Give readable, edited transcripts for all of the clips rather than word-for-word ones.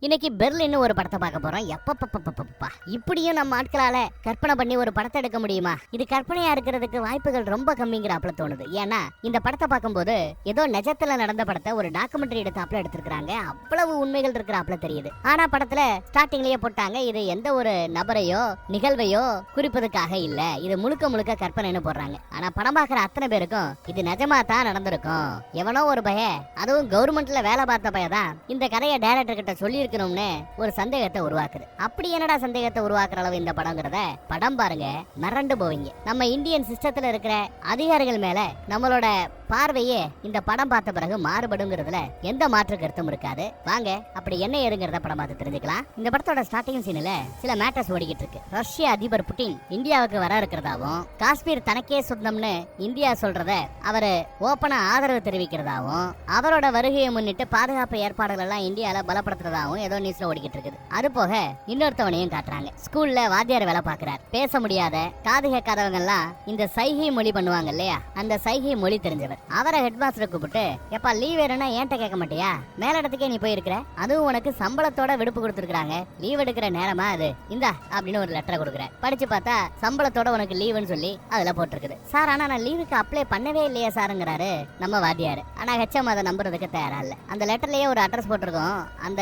இன்னைக்கு பெர்லின் ஒரு படத்தை பார்க்க போறோம். எப்பப்பா இப்படியும் நம்ம ஆட்களால கற்பனை பண்ணி ஒரு படத்தை எடுக்க முடியுமா? இது கற்பனையா இருக்கிறதுக்கு வாய்ப்புகள் ரொம்ப கம்மிங்கிறாப்ல தோணுது. ஏன்னா இந்த படத்தை பார்க்கும்போது ஏதோ நிஜத்துல நடந்த படத்தை ஒரு டாக்குமெண்ட்ரி எடுத்தாப்ல எடுத்திருக்காங்க. அவ்வளவு உண்மைகள் இருக்கிறாப்ல தெரியுது. ஆனா படத்துல ஸ்டார்டிங்லயே போட்டாங்க, இது எந்த ஒரு நபரையோ நிகழ்வையோ குறிப்பதுக்காக இல்ல, இது முழுக்க முழுக்க கற்பனைன்னு போடுறாங்க. ஆனா படம் பார்க்குற அத்தனை பேருக்கும் இது நிஜமா தான் நடந்திருக்கும். எவனோ ஒரு பய, அதுவும் கவர்மெண்ட்ல வேலை பார்த்த பையதான் இந்த கதையை டைரக்டர் கிட்ட சொல்லி இருக்கணும்னு ஒரு சந்தேகத்தை உருவாக்குது. அப்படி என்னடா சந்தேகத்தை உருவாக்குற அளவு இந்த படம்ங்கிறத படம் பாருங்க, மிரண்டு போவீங்க. நம்ம இந்தியன் சிஸ்டத்துல இருக்கிற அதிகாரிகள் மேல நம்மளோட பார்வையே இந்த படம் பார்த்த பிறகு மாறுபடுங்கிறதுல எந்த மாற்று கருத்தும் இருக்காது. வாங்க அப்படி என்ன ஏறுங்கிறத படம் பார்த்து தெரிஞ்சுக்கலாம். இந்த படத்தோட ஸ்டார்டிங் சீன்ல சில மேட்டர்ஸ் ஓடிக்கிட்டு இருக்கு. ரஷ்ய அதிபர் புட்டின் இந்தியாவுக்கு வர இருக்கிறதாவும், காஷ்மீர் தனக்கே சொந்தம்னு இந்தியா சொல்றத அவரு ஓப்பனா ஆதரவு தெரிவிக்கிறதாவும், அவரோட வருகையை முன்னிட்டு பாதுகாப்பு ஏற்பாடுகள் எல்லாம் இந்தியால பலப்படுத்துறதாவும் ஏதோ நியூஸ்ல ஓடிக்கிட்டு இருக்குது. அது போக இன்னொருத்தவனையும் காட்டுறாங்க. ஸ்கூல்ல வாத்தியார் வேலை பாக்குறாரு. பேச முடியாத காது கேட்காதவங்க எல்லாம் இந்த சைகை மொழி பண்ணுவாங்க இல்லையா, அந்த சைகை மொழி தெரிஞ்சவர். அவரை ஹெட் மாஸ்டர் கூப்பிட்டு, எப்பா லீவ் வேணும்னா ஏன்ட்ட கேட்க மாட்டியா? மேலிடத்துக்கே நீ போயிருக்கிற, அதுவும் உனக்கு சம்பளத்தோட விடுப்பு கொடுத்துருக்காங்க, லீவ் எடுக்கிற நேரமா அது, இந்தா அப்படின்னு ஒரு லெட்டரை கொடுக்குறேன். படிச்சு பார்த்தா சம்பளத்தோட உனக்கு லீவுன்னு சொல்லி அதுல போட்டிருக்குது. சார் ஆனா நான் லீவுக்கு அப்ளை பண்ணவே இல்லையா சாருங்கிறாரு நம்ம வாத்தியாரு. ஆனா ஹெச்எம் அதை நம்புறதுக்கு தயாரா இல்ல. அந்த லெட்டர்லயே ஒரு அட்ரஸ் போட்டிருக்கோம், அந்த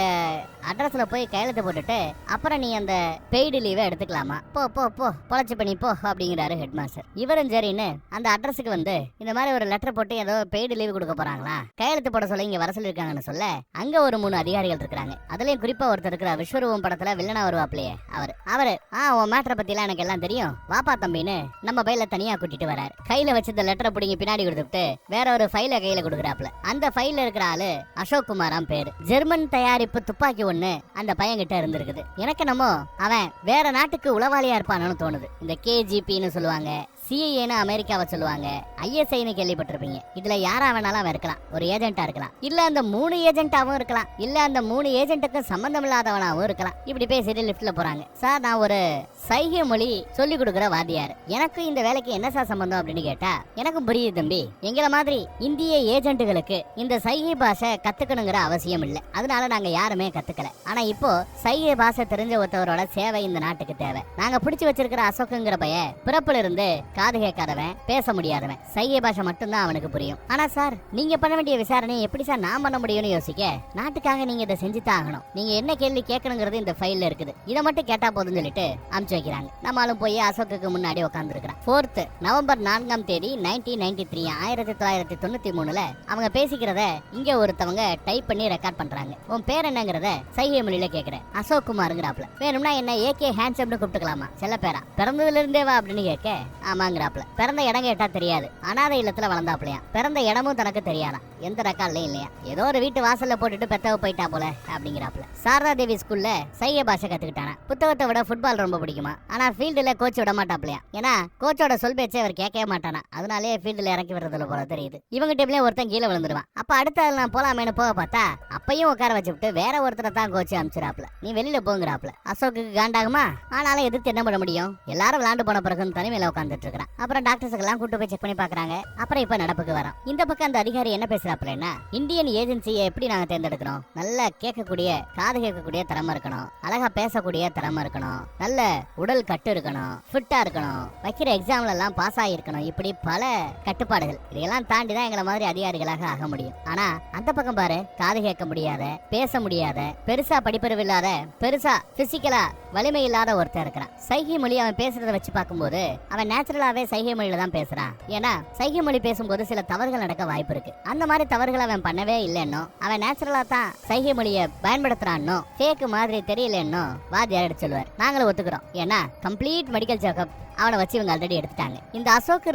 அட்ரஸ்ல போய் கையெழுத்து போட்டுட்டு அப்புறம் நீ அந்த பெய்டு லீவை எடுத்துக்கலாமா, போ போ போ பொழைச்சு பண்ணி போ அப்படிங்கிறாரு ஹெட் மாஸ்டர். இவரும் சரின்னு அந்த அட்ரஸுக்கு வந்து இந்த மாதிரி ஒரு லெட்டர் போட்டு ஏதோ பெய்டு லீவு கொடுக்க போறாங்களா, கையெழுத்து போட சொல்ல இங்க வர சொல்லிருக்காங்கன்னு சொல்ல அங்க ஒரு 3 அதிகாரிகள் இருக்காங்க. அதுலயும் குறிப்பா ஒருத்தர் இருக்கிற விஸ்வரூபம் படத்துல வில்லனா வருவாப்லையே அவரு உன் மேட்டரை பத்தி எல்லாம் எனக்கு எல்லாம் தெரியும், வாப்பா தம்பின்னு நம்ம பையில தனியா கூட்டிட்டு வராரு. கையில வச்சிருந்த லெட்டரை பிடிங்க பின்னாடி கொடுத்துட்டு வேற ஒரு ஃபைல கையில கொடுக்குறாப்ல. அந்த ஃபைல்ல இருக்கிற ஆளு அசோக் குமாராம் பேரு. ஜெர்மன் தயாரிப்பு துப்பாக்கி ஒண்ணு அந்த பையன் கிட்ட இருந்திருக்குது. எனக்கு என்னமோ அவன் வேற நாட்டுக்கு உளவாளியா இருப்பானு தோணுது. இந்த கேஜிபின்னு சொல்லுவாங்க, சிஐஏன்னு அமெரிக்காவை சொல்லுவாங்க, ஐஎஸ்ஐன்னு கேள்விப்பட்டிருப்பீங்க. இதுல யாரா வேணாலும் அவன் இருக்கலாம், ஒரு ஏஜென்ட்டா இருக்கலாம், இல்ல அந்த 3 ஏஜென்ட்டாவும் இருக்கலாம், இல்ல அந்த 3 ஏஜென்ட்டுக்கும் சம்பந்தம் இல்லாதவனாவும் இருக்கலாம். இப்படி பேசிட்டு லிப்ட்ல போறாங்க. சார் நான் ஒரு சைகை மொழி சொல்லி கொடுக்குற வாத்தியார், எனக்கு இந்த வேலைக்கு என்ன சார் சம்பந்தம் அப்படின்னு கேட்டா, எனக்கும் புரியுது தம்பி, எங்களை மாதிரி இந்திய ஏஜென்ட்டுகளுக்கு இந்த சைகை பாஷை கத்துக்கணுங்கிற அவசியம் இல்லை, அதனால நாங்க யாருமே கத்துக்கல. ஆனா இப்போ சைகை பாஷை தெரிஞ்ச ஒருத்தவரோட சேவை இந்த நாட்டுக்கு தேவை. நாங்க பிடிச்சு வச்சிருக்கிற அசோக்குங்கிற பைய பிறப்புல இருந்து காது கேட்காதவன், பேச முடியாதவன், சைகை பாஷை மட்டும்தான் அவனுக்கு புரியும். ஆனா சார் நீங்க பண்ண வேண்டிய விசாரணையை எப்படி சார் நான் பண்ண முடியும்னு யோசிக்க, நாட்டுக்காக நீங்க இதை செஞ்சுதான் ஆகணும், நீங்க என்ன கேள்வி கேட்கணுங்கிறது இந்த ஃபைல்ல இருக்குது, இதை மட்டும் கேட்டா போதும்னு சொல்லிட்டு அனுப்பிச்சு வைக்கிறாங்க. நம்மளும் போய் அசோக்குக்கு முன்னாடி உட்கார்ந்து இருக்கிறான். 4th நவம்பர் 4ஆம் தேதி 1993 1993ல அவங்க பேசிக்கிறத இங்க ஒருத்தவங்க டைப் பண்ணி ரெக்கார்ட் பண்றாங்க. உன் பேர் என்னங்கிறத சைகை மொழியில கேக்குறேன். அசோக் குமாருங்கிறாப்ல. வேணும்னா என்ன ஏகே ஹேண்ட்ஸம்னு கூப்பிட்டுக்கலாமா, செல்ல பேரா, பிறந்ததுல இருந்தே வா அப்படின்னு கேட்க ஆமாங்கிறாப்ல. பிறந்த இடம் கேட்டா தெரியாது, அனாதை இல்லத்துல வளர்ந்தாப்லையா, பிறந்த இடமும் தனக்கு தெரியாதா, எந்த ரெக்கார்ட்லயும் இல்லையா, ஏதோ ஒரு வீட்டு வாசல்ல போட்டுட்டு பெத்தவ போயிட்டா போல அப்படிங்கிறாப்ல. சாரதா தேவி ஸ்கூல்ல சைகை பாஷை கத்துக்கிட்டானா. புத்தகத்தை விட ஃபுட்பால் ரொம்ப பிடிக்குமா, ஆனா ஃபீல்டுல கோச் விட மாட்டாப்லையா, ஏன்னா கோச்சோட சொல் பேச்சை அவர் கேட்கவே மாட்டானா, அதனாலே ஃபீல்டுல இறக்கி விடுறதுல போல தெரியுது. இவங்க டீம்லயே ஒருத்தன் கீழே விழுந்துருவான். அப்ப அடுத்த நான் போலாமேனு போக பார்த்தா அப்பையும் உட்கார வச்சுட்டு வேற ஒருத்தரை தான் கோச்சு அனுப்பிச்சிடாப்ல, நீ வெளியில போங்கிறாப்ல. அசோக்கு காண்டாகுமா, ஆனாலும் எதிர்த்து என்ன பண்ண முடியும், எல்லாரும் விளையாண்டு போன பிறகு தனிமையில உட்காந்துட்டு இருக்கிறான். அப்புறம் டாக்டர்ஸுக்கு எல்லாம் கூட்டு போய் செக் பண்ணி பாக்குறாங்க. அப்புறம் இப்ப நடப்புக்கு வரோம். இந்த பக்கம் அந்த அதிகாரி என்ன பேசுறாப்லன்னா, இந்தியன் ஏஜென்சியை எப்படி நாங்க தேர்ந்தெடுக்கிறோம், நல்லா கேட்கக்கூடிய காது கேட்கக்கூடிய திறமை இருக்கணும், அழகா பேசக்கூடிய திறமை இருக்கணும், நல்ல உடல் கட்டு இருக்கணும், ஃபிட்டா இருக்கணும், வைக்கிற எக்ஸாம்ல எல்லாம் பாஸ் ஆகிருக்கணும், இப்படி பல கட்டுப்பாடுகள். இதையெல்லாம் தாண்டி தான் எங்களை மாதிரி அதிகாரிகளாக ஆக முடியும். ஆனா அந்த பக்கம் பாரு, காது கேட்க முடியாத, பேச முடியாத, பெருசா படிப்பறிவு இல்லாத, பெருசா பிசிக்கலா வலிமை இல்லாத ஒருத்தர் இருக்கிறான். சைகை மொழி அவன் பேசுறத வச்சு பார்க்கும்போது அவன் நேச்சுரலாவே சைகை மொழியில தான் பேசுறான். ஏன்னா சைகை மொழி பேசும்போது சில தவறுகள் நடக்க வாய்ப்பு இருக்கு. அந்த மாதிரி தவறுகள் அவன் பண்ணவே இல்லைன்னோ, அவன் நேச்சுரலா தான் சைகை மொழியை பயன்படுத்துறான்னோ, ஃபேக் மாதிரி தெரியலன்னோ வாத்தியார் எடுத்து சொல்லுவார். நாங்களும் ஒத்துக்கிறோம். ஏன்னா கம்ப்ளீட் மெடிக்கல் செக்அப் அவனை வச்சு இவங்க ஆல்ரெடி எடுத்துட்டாங்க. இந்த அசோக்கு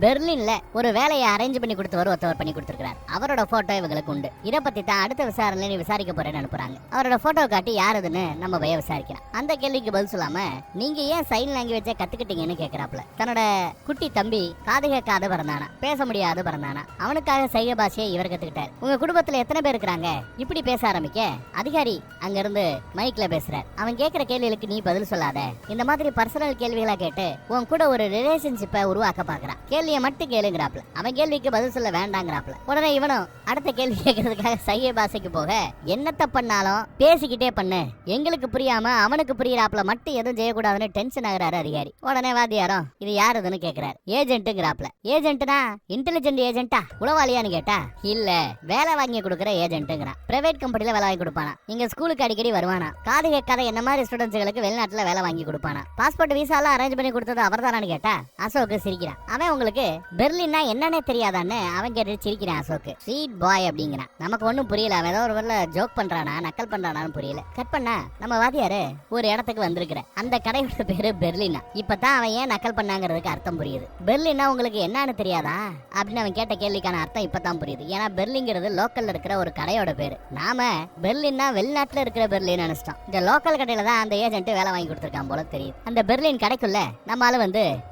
பெர்லின்ல ஒரு வேலையை அரேஞ்ச் பண்ணி கொடுத்தவர் ஒருத்தவர் பண்ணி கொடுத்திருக்காரு. அவரோட போட்டோ இவங்களுக்கு உண்டு. இதை பத்தி தான் அடுத்த விசாரணையில நீ விசாரிக்க போறேன்னு அனுப்புறாங்க. அவரோட போட்டோ காட்டி யாருதுன்னு நம்ம பைய விசாரிக்கிறான். அந்த கேள்விக்கு பதில் சொல்லாம நீங்க ஏன் சைன் லாங்குவேஜை கத்துக்கிட்டீங்கன்னு கேக்குறாப்ல. தன்னோட குட்டி தம்பி காது கேட்காத பிறந்தானா, பேச முடியாது பிறந்தானா, அவனுக்காக சைகை பாஷையை இவர் கத்துக்கிட்டார். உங்க குடும்பத்துல எத்தனை பேர் இருக்கிறாங்க, இப்படி பேச ஆரம்பிக்க அதிகாரி அங்க இருந்து மைக்ல பேசுறார். அவன் கேட்கிற கேள்விகளுக்கு நீ பதில் சொல்லாத, இந்த மாதிரி பர்சனல் கேள்விகளா கேட்டு உன் கூட ஒரு ரிலேஷன்ஷிப்பை உருவாக்க பாக்குறான். கேள்வியை மட்டும் கேளுங்கிறாப்ல. அவன் கேள்விக்கு பதில் சொல்ல வேண்டாங்கிறாப்ல. உடனே இவனும் அடுத்த கேள்வி கேட்கறதுக்காக சைகை பாசைக்கு போக, என்னத்த பண்ணாலும் பேசிக்கிட்டே பண்ணு, எங்களுக்கு புரியாம அவனுக்கு புரியுறாப்ல மட்டும் எதுவும் செய்யக்கூடாதுன்னு டென்ஷன் ஆகுறாரு அதிகாரி. உடனே வாத்தியாரம் இது யாருதுன்னு கேக்குறாரு. ஏஜென்ட்டுங்கிறாப்ல. ஏஜென்ட்னா இன்டெலிஜென்ட் ஏஜென்ட்டா உளவாளியான்னு கேட்டா, இல்ல வேலை வாங்கி கொடுக்குற ஏஜென்ட்டுங்கிறான். பிரைவேட் கம்பெனில வேலை வாங்கி கொடுப்பானா, இங்க ஸ்கூலுக்கு அடிக்கடி வருவானா, காது கேட்காத என்ன மாதிரி ஸ்டூடெண்ட்ஸ்களுக்கு வெளிநாட்டுல வேலை வாங்கி கொடுப்பானா, பாஸ்போர்ட் விசா எல்லாம் அரேஞ்ச் பண்ணி கொடுத்தது அவர்தானான்னு கேட்டா அசோக் சிரிக்கிறான். அவன் உங்களுக்கு பெர்லின்னா என்னன்னே தெரியாதான்னு அவன் கேட்டு சிரிக்கிறான். அசோக் ஸ்வீட் பாய் அப்படிங்கிறான். நமக்கு ஒண்ணும் புரியல, அவன் ஏதோ ஒரு ஜோக் பண்றானா நக்கல் பண்றானான்னு புரியல. கட் பண்ணா நம்ம வாத்தியாரு ஒரு இடத்துக்கு வந்திருக்கிற அந்த கடையோட பேரு பெர்லினா. இப்பதான் அவன் ஏன் நக்கல் பண்ணாங்கிறதுக்கு அர்த்தம் புரியுது. பெர்லினா உங்களுக்கு என்னன்னு தெரியாதா அப்படின்னு அவன் கேட்ட கேள்விக்கான அர்த்தம் இப்பதான் புரியுது. ஏன்னா பெர்லிங்கிறது லோக்கல்ல இருக்கிற ஒரு கடையோட பேரு. நாம பெர்லின்னா வெளிநாட்டுல இருக்கிற பெர்லின் நினைச்சிட்டோம். இந்த லோக்கல் கடையில தான் அந்த ஏஜென்ட் வேலை வாங்கி கொடுத்திருக்கான் போல தெரியுது. அந்த பெர்லின் கடைக்குள்ள நம்மால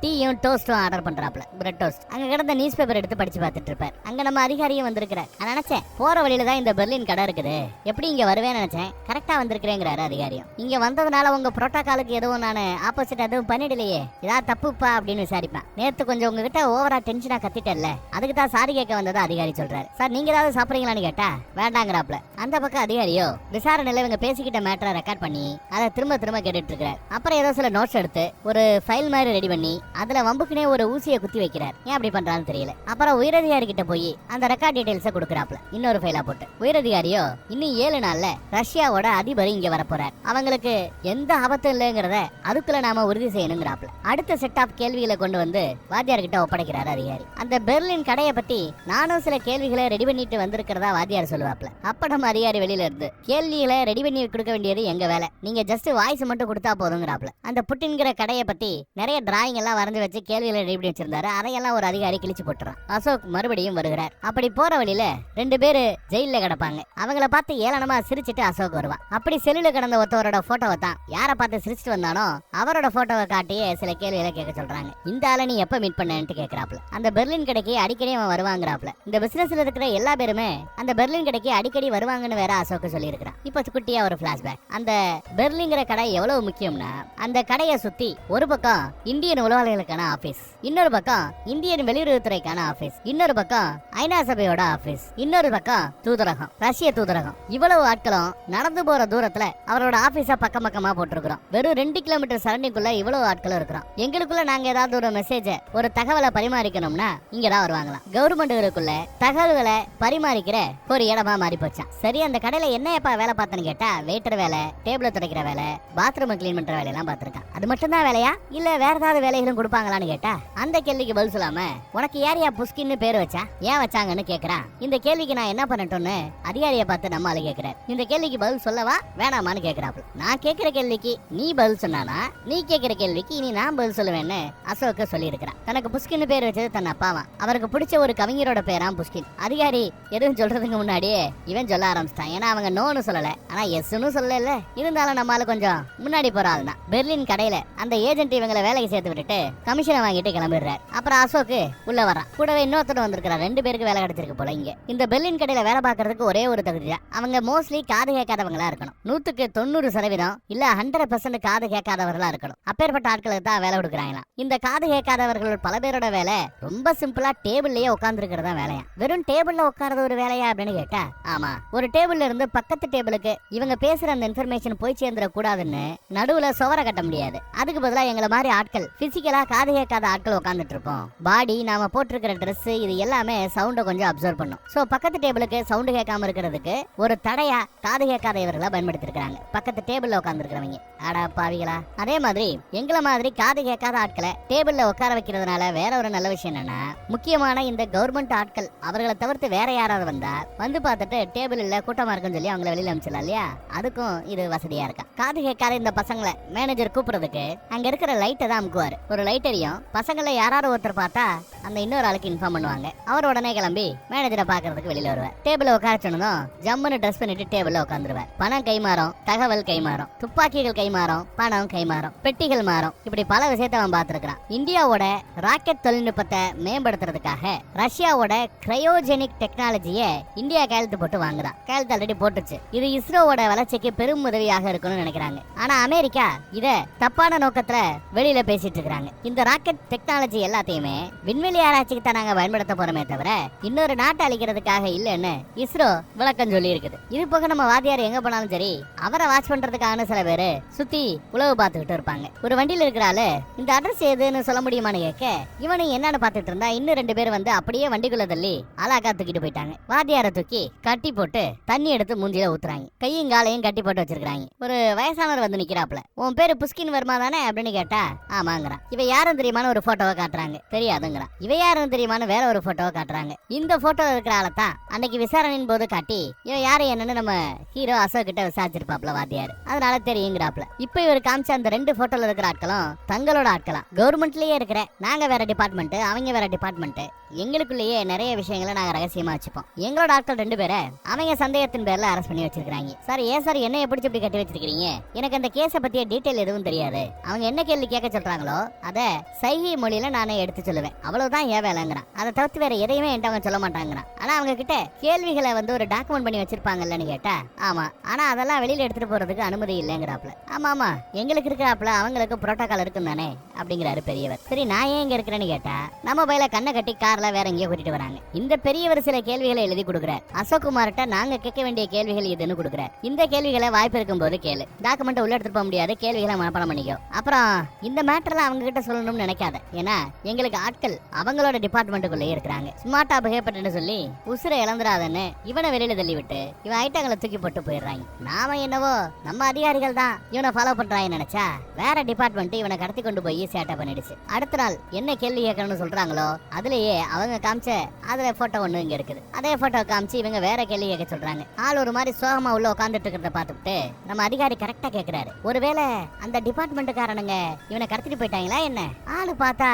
டீயும் டோஸ்டும் ஆர்டர் பண்றாப்ல. Bread toast. அங்க கிடந்த நியூஸ் பேப்பர் எடுத்து படிச்சு பார்த்துட்டு இருப்பார். அங்க நம்ம அதிகாரியும் வந்திருக்கிறார். நான் நினைச்சேன் போற வழியில தான் இந்த பெர்லின் கடை இருக்குது, எப்படி இங்க வருவேன்னு நினைச்சேன், கரெக்டா வந்திருக்கிறேங்கிறாரு அதிகாரியும். இங்க வந்ததுனால உங்க புரோட்டோகாலுக்கு எதுவும் நான் ஆப்போசிட் எதுவும் பண்ணிடலையே, ஏதாவது தப்புப்பா அப்படின்னு விசாரிப்பேன். நேத்து கொஞ்சம் உங்ககிட்ட ஓவரா டென்ஷனா கத்திட்டேன்ல, அதுக்கு தான் சாரி கேட்க வந்ததா அதிகாரி சொல்றாரு. சார் நீங்க ஏதாவது சாப்பிடுறீங்களான்னு கேட்டா வேண்டாங்கிறாப்ல. அந்த பக்கம் அதிகாரியோ விசாரணையில இவங்க பேசிக்கிட்ட மேட்டரை ரெக்கார்ட் பண்ணி அதை திரும்ப திரும்ப கேட்டுட்டு இருக்காரு. அப்புறம் ஏதோ சில நோட்ஸ் எடுத்து ஒரு ஃபைல் மாதிரி ரெடி பண்ணி அதுல வம்புக்குனே ஒரு ஊசியை குத்தி வைக்கிறார். ஏன் அப்படி பண்றான்னு தெரியல. அப்புறம் உயரதிகாரி கிட்ட போய் அந்த ரெக்கார்ட் டீடைல்ஸை கொடுக்குறாப்ல இன்னொரு ஃபைலா போட்டு. உயரதிகாரியோ இன்னும் 7 நாள்ல ரஷ்யாவோட அதிபர் இங்க வர போறார், அவங்களுக்கு எந்த ஆபத்தும் இல்லைங்கிறத அதுக்குள்ள நாம உறுதி செய்யணுங்கிறாப்ல. அடுத்த செட் ஆஃப் கேள்விகளை கொண்டு வந்து வாத்தியார் கிட்ட ஒப்படைக்கிறார் அதிகாரி. அந்த பெர்லின் கடையை பத்தி நானும் சில கேள்விகளை ரெடி பண்ணிட்டு வந்திருக்கிறதா வாத்தியார் சொல்லுவாப்ல. அப்ப நம்ம அதிகாரி வெளியில இருந்து கேள்விகளை ரெடி பண்ணி கொடுக்க வேண்டியது எங்க வேலை, நீங்க ஜஸ்ட் வாய்ஸ் மட்டும் கொடுத்தா போதுங்கிறாப்ல. அந்த புட்டின்கிற கடையை பத்தி நிறைய டிராயிங் எல்லாம் வரைஞ்சு வச்சு கேள்விகளை ரெடி பண்ணி வச்சிருந்தாரு. அதையெல்லாம் ஒரு அதிகாரி கிழிச்சு போட்டுறான். அசோக் மறுபடியும் வருகிறார். அப்படி போற வழியில 2 பேரு ஜெயில கிடப்பாங்க. அவங்கள பார்த்து ஏளனமா சிரிச்சிட்டு அசோக் வருவான். அப்படி செல்லுல கிடந்த ஒருத்தவரோட போட்டோவை தான் யாரை பார்த்து சிரிச்சிட்டு வந்தானோ அவரோட போட்டோவை காட்டியே சில கேள்விகளை கேட்க சொல்றாங்க. இந்த ஆளை நீ எப்ப மீட் பண்ணேன்னு கேட்கிறாப்ல. அந்த பெர்லின் கடைக்கு அடிக்கடி அவன் வருவாங்கிறாப்ல. இந்த பிசினஸ்ல இருக்கிற எல்லா பேருமே அந்த பெர்லின் கடைக்கு அடிக்கடி வருவாங்கன்னு வேற அசோக் சொல்லி இருக்கிறான். இப்ப குட்டியா ஒரு பிளாஷ்பேக். அந்த பெர்லிங்கிற கடை எவ்வளவு முக்கியம்னா, அந்த கடையை சுத்தி ஒரு பக்கம் இந்தியன் உளவாளிகளுக்கான ஆபீஸ், இன்னொரு பக்கம் இந்தியன் வெளியுறவுத்துறைக்கான ஆபீஸ், இன்னொரு பக்கம் ஐநா சபையோட ஆபீஸ், இன்னொரு பக்கம் தூதரகம், ரஷ்ய தூதரகம். இவ்வளவு ஆட்களும் நடந்து போற தூரத்துல அவரோட ஆபீஸ பக்கம் பக்கமா போட்டிருக்கிறோம். வெறும் 2 கிலோமீட்டர் சரண்டிங்குள்ள இவ்வளவு ஆட்களும் இருக்கிறோம். எங்களுக்குள்ள நாங்க ஏதாவது ஒரு மெசேஜ ஒரு தகவலை பரிமாறிக்கணும்னா இங்கதான் வருவாங்களாம். கவர்மெண்ட்டுகளுக்குள்ள தகவல்களை பரிமாறிக்கிற ஒரு இடமா மாறி போச்சான். சரி, அந்த கடையில என்னப்பா வேலை பார்த்தேன்னு கேட்டா வெயிட்டர் வேலை, டேபிள துடைக்கிற வேலை, பாத்ரூம் கிளீன் பண்ற வேலையெல்லாம் பார்த்திருக்கான். அது மட்டும் தான் வேலையா இல்ல வேற ஏதாவது வேலைகளும் கொடுப்பாங்களான்னு கேட்டா அந்த கேள்விக்கு பதில் சொல்லாம உனக்கு யாரையா புஸ்கின்னு பேர் வச்சா, ஏன் வச்சாங்கன்னு கேக்குறான். இந்த கேள்விக்கு நான் என்ன பண்ணட்டும்னு அதிகாரியை பார்த்து நம்ம ஆளு கேக்குறாரு. இந்த கேள்விக்கு பதில் சொல்லவா வேணாமான்னு கேக்குறாப்ல. நான் கேக்குற கேள்விக்கு நீ பதில் சொன்னானா, நீ கேக்குற கேள்விக்கு இனி நான் பதில் சொல்லுவேன்னு அசோக்க சொல்லி இருக்கிறான். தனக்கு புஷ்கின்னு பேர் வச்சது தன் அப்பாவா, அவருக்கு பிடிச்ச ஒரு கவிஞரோட பேராம் புஷ்கின். அதிகாரி எதுவும் சொல்றதுக்கு முன்னாடியே இவன் சொல்ல ஆரம்பிச்சிட்டான். ஏன்னா அவங்க நோன்னு சொல்லல, ஆனா எஸ்ன்னு சொல்லல. இருந்தாலும் நம்மளால கொஞ்சம் முன்னாடி போற ஆள் தான். பெர்லின் கடையில அந்த ஏஜென்ட் இவங்களை வேலைக்கு சேர்த்து விட்டுட்டு கமிஷனை வாங்கிட்டு கிளம்பிடுறாரு. அப்புறம் அசோக்கு உள்ள வரான். கூடவே இன்னொருத்தர் வந்திருக்கிறார். 2 பேருக்கு வேலை கிடைச்சிருக்கு போல. இங்க இந்த பெர்லின் கடையில வேலை பார்க்கறதுக்கு ஒரே ஒரு தகுதி தான், அவங்க மோஸ்ட்லி காது கேட்காதவங்களா இருக்கணும். 100% இல்ல 100% காது கேட்காதவர்களா இருக்கணும். அப்பேற்பட்ட ஆட்களுக்கு தான் வேலை கொடுக்குறாங்களாம். இந்த காது கேட்காதவர்கள் பல பேரோட வேலை ரொம்ப சிம்பிளா டேபிள்லயே உட்கார்ந்து இருக்கிறதா வேலையா. வெறும் டேபிள்ல உட்கார்றது ஒரு வேலையா அப்படின்னு கேட்டா ஆமா. ஒரு டேபிள்ல இருந்து பக்கத்து டேபிளுக்கு இவங்க பேசுற அந்த இன்ஃபர்மேஷன் போய் சேர்ந்துட கூடாதுன்னு நடுவுல சுவர கட்ட முடியாது. அதுக்கு பதிலா எங்களை மாதிரி ஆட்கள் பிசிக்கலா காது கேட்காத ஆட்கள் உட்கார்ந்துட்டு இருப்போம். பாடி, நாம போட்டிருக்கிற ட்ரெஸ், இது எல்லாமே சவுண்ட கொஞ்சம் அப்சர்வ் பண்ணும். சோ பக்கத்து டேபிளுக்கு சவுண்ட் கேட்காம இருக்கிறதுக்கு ஒரு தடையா காது கேட்காத இவர்களை பயன்படுத்தி இருக்காங்க பக்கத்து டேபிள்ல உட்கார்ந்து இருக்கிறவங்க. அடா பாவிகளா. அதே மாதிரி எங்களை மாதிரி காது கேட்காத ஆட்களை டேபிள்ல உட்கார வைக்கிறதுனால வேற ஒரு நல்ல விஷயம் என்னன்னா, முக்கியமான இந்த கவர்மெண்ட் ஆட்கள் அவர்களை தவிர்த்து வேற யாராவது வந்தா வந்து பார்த்துட்டு டேபிள் இல்ல கூட்டமா இருக்குன்னு சொல்லி அவங்களை வெளியில அனுப்பிச்சிடலாம் இல்லையா. அதுக்கும் இது வசதியா இருக்கா. காது கேட்காத இந்த பசங்களை மேனேஜர் கூப்பிடுறதுக்கு அங்க இருக்கிற லைட்டை தான் அமுக்குவாரு. ஒரு லைட்டரையும் பசங்களை யாராவது ஒருத்தர் பார்த்தா அந்த இன்னொரு ஆளுக்கு இன்ஃபார்ம் பண்ணுவாங்க. அவர் உடனே கிளம்பி மேனேஜரை பாக்குறதுக்கு வெளியில வருவார். டேபிள உட்காரச்சணும் ஜம்முன்னு ட்ரெஸ் பண்ணிட்டு டேபிள்ல உட்காந்துருவார். பணம் கைமாறும், தகவல் கைமாறும், துப்பாக்கிகள் கைமாறும், பணம் கைமாறும், பெட்டிகள் மாறும். இப்படி பல விஷயத்தை அவன் பார்த்திருக்கான். இந்தியாவோட ராக்கெட் தொழில்நுட்பத்தை மேம்படுத்துறதுக்காக ரஷ்யாவோட கிரையோஜெனிக் டெக்னாலஜியை இந்தியா கையெழுத்து போட்டு வாங்குறான். கையெழுத்து ஆல்ரெடி போட்டுச்சு. இது இஸ்ரோவோட வளர்ச்சிக்கு பெரும் உதவியாக இருக்கும்னு நினைக்கிறாங்க. ஆனா அமெரிக்கா இத தப்பான நோக்கத்துல வெளியில பேசிட்டு இருக்காங்க. இந்த ராக்கெட் டெக்னாலஜி எல்லாத்தையுமே விண்வெளி ஆராய்ச்சிக்கு தான் நாங்க பயன்படுத்த போறோமே தவிர இன்னொரு நாட்டை அழிக்கிறதுக்காக இல்லன்னு இஸ்ரோ விளக்கம் சொல்லி இருக்குது. இது போக நம்ம வாத்தியார் எங்க போனாலும் சரி அவரை வாட்ச் பண்றதுக்கான சில பேரு சுத்தி உழவு பார்த்துக்கிட்டு இருப்பாங்க. ஒரு வண்டியில இருக்கிறாரு இந்த அட்ரஸ் எதுன்னு சொல்ல முடியுமான்னு கேட்க இவனு என்னன்னு பாத்துட்டு இருந்தா இன்னும் 2 பேர் வந்து அப்படியே வண்டிக்குள்ள தள்ளி அழகா தூக்கிட்டு போயிட்டாங்க. வாத்தியார தூக்கி கட்டி போட்டு தண்ணி எடுத்து மூஞ்சில ஊத்துறாங்க. கையும் காலையும் கட்டி போட்டு வச்சிருக்காங்க. ஒரு வயசானவர் வந்து நிக்கிறாப்ல. உன் பேரு புஷ்கின் வர்மா தானே அப்படின்னு கேட்டா ஆமாங்கிறான். இவ யாரும் தெரியுமான்னு ஒரு போட்டோவை காட்டுறாங்க. தெரியாதுங்கிறான். இவ யாரும் தெரியுமான்னு வேற ஒரு போட்டோவை காட்டுறாங்க. இந்த போட்டோல இருக்கிற ஆளத்தான் அன்னைக்கு விசாரணையின் போது காட்டி இவன் யாரு என்னன்னு நம்ம ஹீரோ அசோக் கிட்ட விசாரிச்சிருப்பாப்ல வாத்தியார். அதனால தெரியுங்கிறாப்ல. இப்ப இவர் காமிச்ச அந்த 2 போட்டோல இருக்கிற ஆட்களும் தங்களோட ஆட்களாம். கவர்மெண்ட்லயே இருக்கிற நாங்க வேற டிபார்ட்மெண்ட், அவங்க வேற டிபார்ட்மெண்ட். எங்களுக்குள்ளேயே நிறைய விஷயங்களை நாங்க ரகசியமா வச்சுப்போம். எங்களோட ஆட்கள் 2 பேரை அவங்க சந்தேகத்தின் பேர்ல அரெஸ்ட் பண்ணி வச்சிருக்காங்க. சார் ஏன் சார் என்ன எப்படி இப்படி கட்டி வச்சிருக்கீங்க? எனக்கு அந்த கேஸ பத்திய டீடைல் எதுவும் தெரியாது. அவங்க என்ன கேள்வி கேட்க சொல்றாங்களோ அத சைகை மொழியில நானே எடுத்து சொல்லுவேன். அவ்வளவுதான் ஏன் வேலைங்கிறான். அதை தவிர்த்து வேற எதையுமே என்கிட்ட அவங்க சொல்ல மாட்டாங்கிறான். ஆனா அவங்க கிட்ட கேள்விகளை வந்து ஒரு டாக்குமெண்ட் பண்ணி வச்சிருப்பாங்கல்லன்னு கேட்டா ஆமா, ஆனா அதெல்லாம் வெளியில எடுத்துட்டு போறதுக்கு அனுமதி இல்லைங்கிறாப்ல. ஆமா ஆமா எங்களுக்கு இருக்கிறாப்ல அவங்களுக்கு புரோட்டோகால் இருக்கும் தானே அப்படிங்கிறாரு பெரியவர். சரி நான் ஏன் இங்க இருக்கிறேன்னு கேட்டா நம்ம பையில கண்ணை கட்டி கார்ல வேற எங்கேயோ கூட்டிட்டு வராங்க. இந்த பெரியவர் சில கேள்விகளை எழுதி கொடுக்குறார். அசோக் குமார்ட்ட நாங்க கேட்க வேண்டிய கேள்விகள் இதுன்னு கொடுக்குறார். இந்த கேள்விகளை வாய்ப்பு இருக்கும் போது கேளு. டாக்குமெண்ட் உள்ள எடுத்துட்டு போக முடியாது. கேள்விகளை மனப்பாடம் பண்ணிக்கோ. அப்புறம் இந்த மேட்டர்ல அவங்க கிட்ட சொல்லணும்னு நினைக்காத. ஏன்னா எங்களுக்கு ஆட்கள் அவங்களோட டிபார்ட்மெண்ட்டுக்குள்ளே இருக்கிறாங்க. ஸ்மார்ட்டா பிஹேவ் பண்ணு சொல்லி உசுரை இழந்துடாதன்னு இவனை வெளியில தள்ளி விட்டு இவன் ஐட்டங்களை தூக்கி போட்டு போயிடுறாங்க. நாம என்னவோ நம்ம அதிகாரிகள் தான் இவனை ஃபாலோ பண்றாங்க நினைச்சா வேற டிபார்ட்மெண்ட் இவனை கடத்தி கொண்டு போய் சேட்டை பண்ணிடுச்சு. அடுத்த நாள் என்ன கேள்வி கேட்கணும்னு சொல்றாங்களோ அதுலயே அவங்க காமிச்ச அதுல போட்டோ ஒண்ணு இங்க இருக்குது. அதே போட்டோ காமிச்சு இவங்க வேற கேள்வி கேட்க சொல்றாங்க. ஆள் ஒரு மாதிரி சோகமா உள்ள உட்காந்துட்டு இருக்கிறத பார்த்துட்டு நம்ம அதிகாரி கரெக்டா கேக்குறாரு. ஒருவேளை அந்த டிபார்ட்மெண்ட்டுக்காரனுங்க இவனை கடத்திட்டு போயிட்டாங்களா என்ன? ஆளு பார்த்தா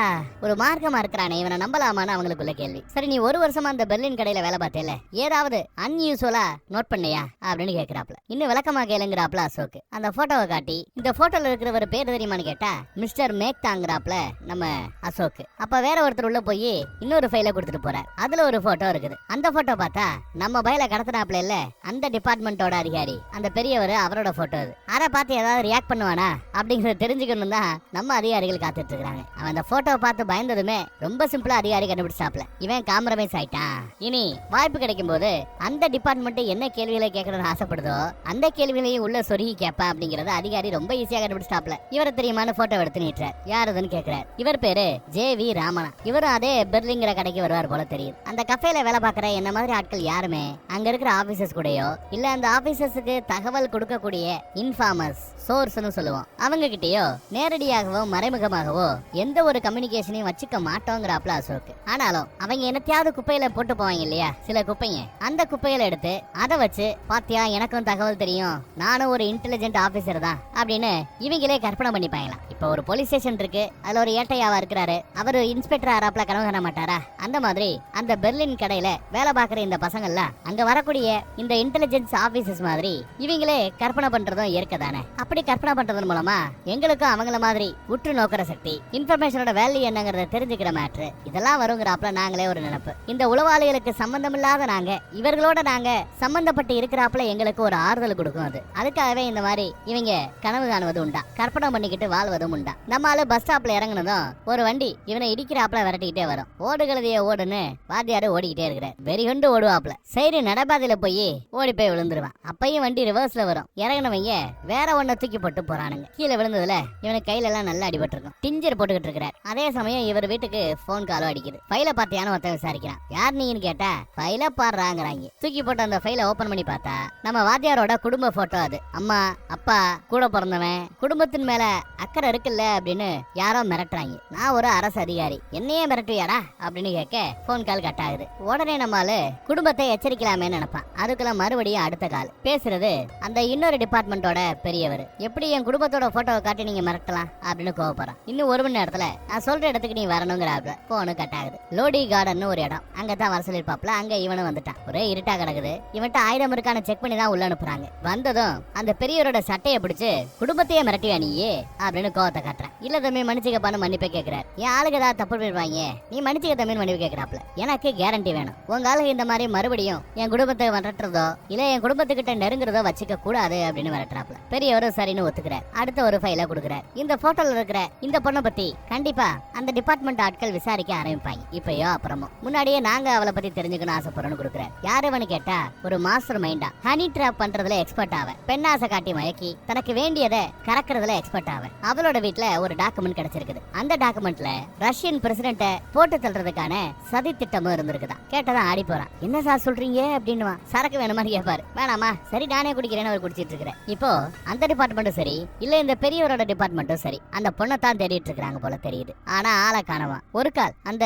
ஒரு மார்க்கமா இருக்கிறானே இவனை நம்பலாமான்னு அவங்களுக்குள்ள கேள்வி. சரி நீ 1 வருஷமா அந்த பெர்லின் கடையில வேலை பார்த்தேல ஏதாவது அன்யூசுவலா நோட் பண்ணியா அப்படின்னு கேக்குறாப்ல. இன்னும் விளக்கமா கேளுங்கிறாப்ல அசோக். அந்த போட்டோவை காட்டி இந்த போட்டோல இருக்கிறவர் பேர் தெரியுமான்னு கேட்டா மிஸ்டர் மேக்தாங்கிறாப்ல நம்ம அசோக். அப்ப வேற ஒருத்தர் உள்ள போய் இன்னொரு ஃபைல கொடுத்துட்டு போறார். அதுல ஒரு போட்டோ இருக்குது. அந்த போட்டோ பார்த்தா நம்ம பையில கடத்தினாப்ல இல்ல அந்த டிபார்ட்மெண்டோட அதிகாரி அந்த பெரியவர் அவரோட போட்டோ அது. அதை பார்த்து ஏதாவது ரியாக்ட் பண்ணுவானா அப்படிங்கறத தெரிஞ்சுக்கணும் தான் நம்ம அதிகாரிகள் காத்துட்டு இருக்காங்க. அவன் அந்த போட்டோவை பார்த்து பயந்ததுமே ரொம்ப சிம்பிளா அதிகாரி கண்டுபிடிச்சாப்ல. இவன் காம்ப்ரமைஸ் ஆயிட்டான். இனி வாய்ப்பு கிடைக்கும் போது அந்த டிபார்ட்மெண்ட் என்ன கேள்விகளை கேட்கணும்னு ஆசைப்படுதோ அந்த கேள்விகளையும் உள்ள சொருகி கேட்பான் அப்படிங்கறத அதிகாரி ரொம்ப ஈஸியா கண்டுபிடிச்சாப்ல. இவரை தெரியுமான போட்டோ எடுத்து நீட்டுறார். யாருதுன்னு கேக்குறார். இவர் பேரு ஜே.வி. ராமனா. இவரும் அதே பெர்லிங்கிற கடைக்கு வருவார் போல தெரியும். அந்த கஃபேல வேலை பார்க்குற என்ன மாதிரி ஆட்கள் யாருமே அங்க இருக்கிற ஆபீசர்ஸ் கூடயோ இல்ல அந்த ஆபீசர்ஸுக்கு தகவல் கொடுக்கக்கூடிய இன்ஃபார்மர்ஸ் சோர்ஸ்னு சொல்லுவோம் அவங்க கிட்டயோ நேரடியாகவோ மறைமுகமாகவோ எந்த ஒரு கம்யூனிகேஷனையும் வச்சுக்க மாட்டோங்கிறாப்ல அசோக். ஆனாலும் அவங்க என்னத்தையாவது குப்பையில போட்டு போவாங்க இல்லையா சில குப்பைங்க, அந்த குப்பையில எடுத்து அதை வச்சு பாத்தியா எனக்கும் தகவல் தெரியும் நானும் ஒரு இன்டெலிஜென்ட் ஆபீசர் தான் அப்படின்னு இவங்களே கற்பனை பண்ணிப்பாங்களாம். இப்ப ஒரு போலீஸ் ஸ்டேஷன் இருக்கு. அதுல ஒரு ஏட்டையாவா இருக்கிறாரு. அவரு இன்ஸ்பெக்டர் ஆறாப்ல கனவு காண மாட்டாரா? அந்த மாதிரி அந்த பெர்லின் கடையில வேலை பார்க்குற இந்த பசங்கள்லாம் அங்க வரக்கூடிய இந்த இன்டெலிஜென்ஸ் ஆபீசர்ஸ் மாதிரி இவங்களே கற்பனை பண்றதும் இயற்கை தானே. அப்படி கற்பனை பண்றதன் மூலமா எங்களுக்கும் அவங்கள மாதிரி உற்று நோக்கிற சக்தி, இன்ஃபர்மேஷனோட வேல்யூ என்னங்கறத தெரிஞ்சுக்கிற மேட்ரு இதெல்லாம் வருங்கிறாப்ல நாங்களே ஒரு நினைப்பு. இந்த உளவாளிகளுக்கு சம்பந்தம் இல்லாத நாங்க இவர்களோட நாங்க சம்பந்தப்பட்டு இருக்கிறாப்ல எங்களுக்கு ஒரு ஆறுதல் கொடுக்கும். அதுக்காகவே இந்த மாதிரி இவங்க கனவு காணுவது உண்டா, கற்பனை பண்ணிக்கிட்டு வாழ்வதும் உண்டா. நம்மளால பஸ் ஸ்டாப்ல இறங்குனதும் ஒரு வண்டி இவனை இடிக்கிறாப்ல விரட்டிக்கிட்டே வரும். ஓடுகளதைய ஓடுன்னு வாத்தியாரு ஓடிக்கிட்டே இருக்கிறார். வெறி கொண்டு ஓடுவாப்ல. சரி நடபாதையில போய் ஓடி போய் விழுந்துருவான். அப்பையும் வண்டி ரிவர்ஸ்ல வரும். இறங்கினவங்க வேற ஒன்ன தூக்கி போட்டு போறானுங்க. கீழே விழுந்ததுல இவனுக்கு கையில எல்லாம் நல்லா அடிபட்டு இருக்கும். டிஞ்சர் போட்டுக்கிட்டு இருக்கிறார். அதே சமயம் இவர் வீட்டுக்கு போன் காலும் அடிக்குது. ஃபைல பாத்தியான்னு ஒருத்தன் விசாரிக்கிறான். யார் நீங்கன்னு கேட்டா ஃபைல பாடுறாங்கிறாங்க. தூக்கி போட்டு அந்த ஃபைல ஓபன் பண்ணி பார்த்தா நம்ம வாத்தியாரோட குடும்ப போட்டோ அது. அம்மா அப்பா கூட பிறந்தவன் குடும்பத்தின் மேல அக்கறை இருக்குல்ல அப்படின்னு யாரோ மிரட்டுறாங்க. நான் ஒரு அரசு அதிகாரி என்னையே மிரட்டுவியாடா அப்படின்னு கேட்க போன் கால் கட் ஆகுது. உடனே நம்மால குடும்பத்தை எச்சரிக்கலாமே நினைப்பான். அதுக்குள்ள மறுபடியும் அடுத்த கால் பேசுறது அந்த இன்னொரு டிபார்ட்மெண்டோட பெரியவர். எப்படி என் குடும்பத்தோட போட்டோவை காட்டி நீங்க மிரட்டலாம் அப்படின்னு கோவப்படுறான். இன்னும் 1 மணி நேரத்துல நான் சொல்ற இடத்துக்கு நீ வரணுங்கிறாப்ல. போனு கட் ஆகுது. லோடி கார்டன் ஒரு இடம் அங்கதான் வர சொல்லிருப்பாப்ல. அங்க இவனு வந்துட்டான். ஒரே இருட்டா கிடக்குது. இவன்ட்ட ஆயுதம் இருக்கான செக் பண்ணி தான் உள்ள அனுப்புறாங்க. வந்ததும் அந்த பெரியவரோட சட்டையை பிடிச்சு குடும்பத்தையே மிரட்டியா நீயே அப்படின்னு கோவத்தை காட்டுறான். இல்ல தம்பி மன்னிச்சுக்கப்பான்னு மன்னிப்பை கேட்கிறார். என் ஆளுக்கு ஏதாவது தப்பு பண்ணிருவாங்க நீ மன்னிச்சுக்க தம்பின்னு மன்னிப்பு கேட்கிறாப்ல. எனக்கு கேரண்டி வேணும். உங்க ஆளுக்கு இந்த மாதிரி மறுபடியும் என் குடும்பத்தை மிரட்டுறதோ இல்ல என் குடும்பத்துக்கிட்ட நெருங்குறதோ வச்சுக்க கூடாது அப்படின்னு மிரட்டுறாப்ல. பெரியவரும் சரின்னு ஒத்துக்கிறார். அடுத்த ஒரு ஃபைல கொடுக்குறார். இந்த போட்டோ போட்டோல இருக்கிற இந்த பொண்ணை பத்தி கண்டிப்பா அந்த டிபார்ட்மெண்ட் ஆட்கள் விசாரிக்க ஆரம்பிப்பாங்க. இப்பயோ அப்புறமோ முன்னாடியே நாங்க அவளை பத்தி தெரிஞ்சுக்கணும் ஆசைப்படுறோம்னு கொடுக்குறேன். யாருவன்னு கேட்டா ஒரு மாஸ்டர் மைண்டா ஹனி ட்ராப் பண்றதுல எக்ஸ்பர்ட் ஆவ, பெண்ணாசை காட்டி மயக்கி தனக்கு வேண்டியதை கறக்குறதுல எக்ஸ்பர்ட் ஆவ. அவளோட வீட்டுல ஒரு டாக்குமெண்ட் கிடைச்சிருக்குது. அந்த டாக்குமெண்ட்ல ரஷ்யன் பிரசிடென்ட்ட போட்டு தள்ளுறதுக்கான சதி திட்டமும் இருந்திருக்குதான். கேட்டதான் ஆடி போறான். என்ன சார் சொல்றீங்க அப்படின்னு சரக்கு வேணுமா கேட்பாரு. வேணாமா, சரி நானே குடிக்கிறேன்னு அவர் குடிச்சிட்டு இருக்கிறேன். இப்போ அந்த டிபார்ட்மெண்ட்டும் சரி இல்ல இந்த பெரியவரோட டிபார்ட்மெண்ட்டும் சரி அந்த பொண்ணை தான் தேடிட்டு இருக்காங்க போல தெரியுது. ஆனா ஆளை காணவா. ஒரு கால் அந்த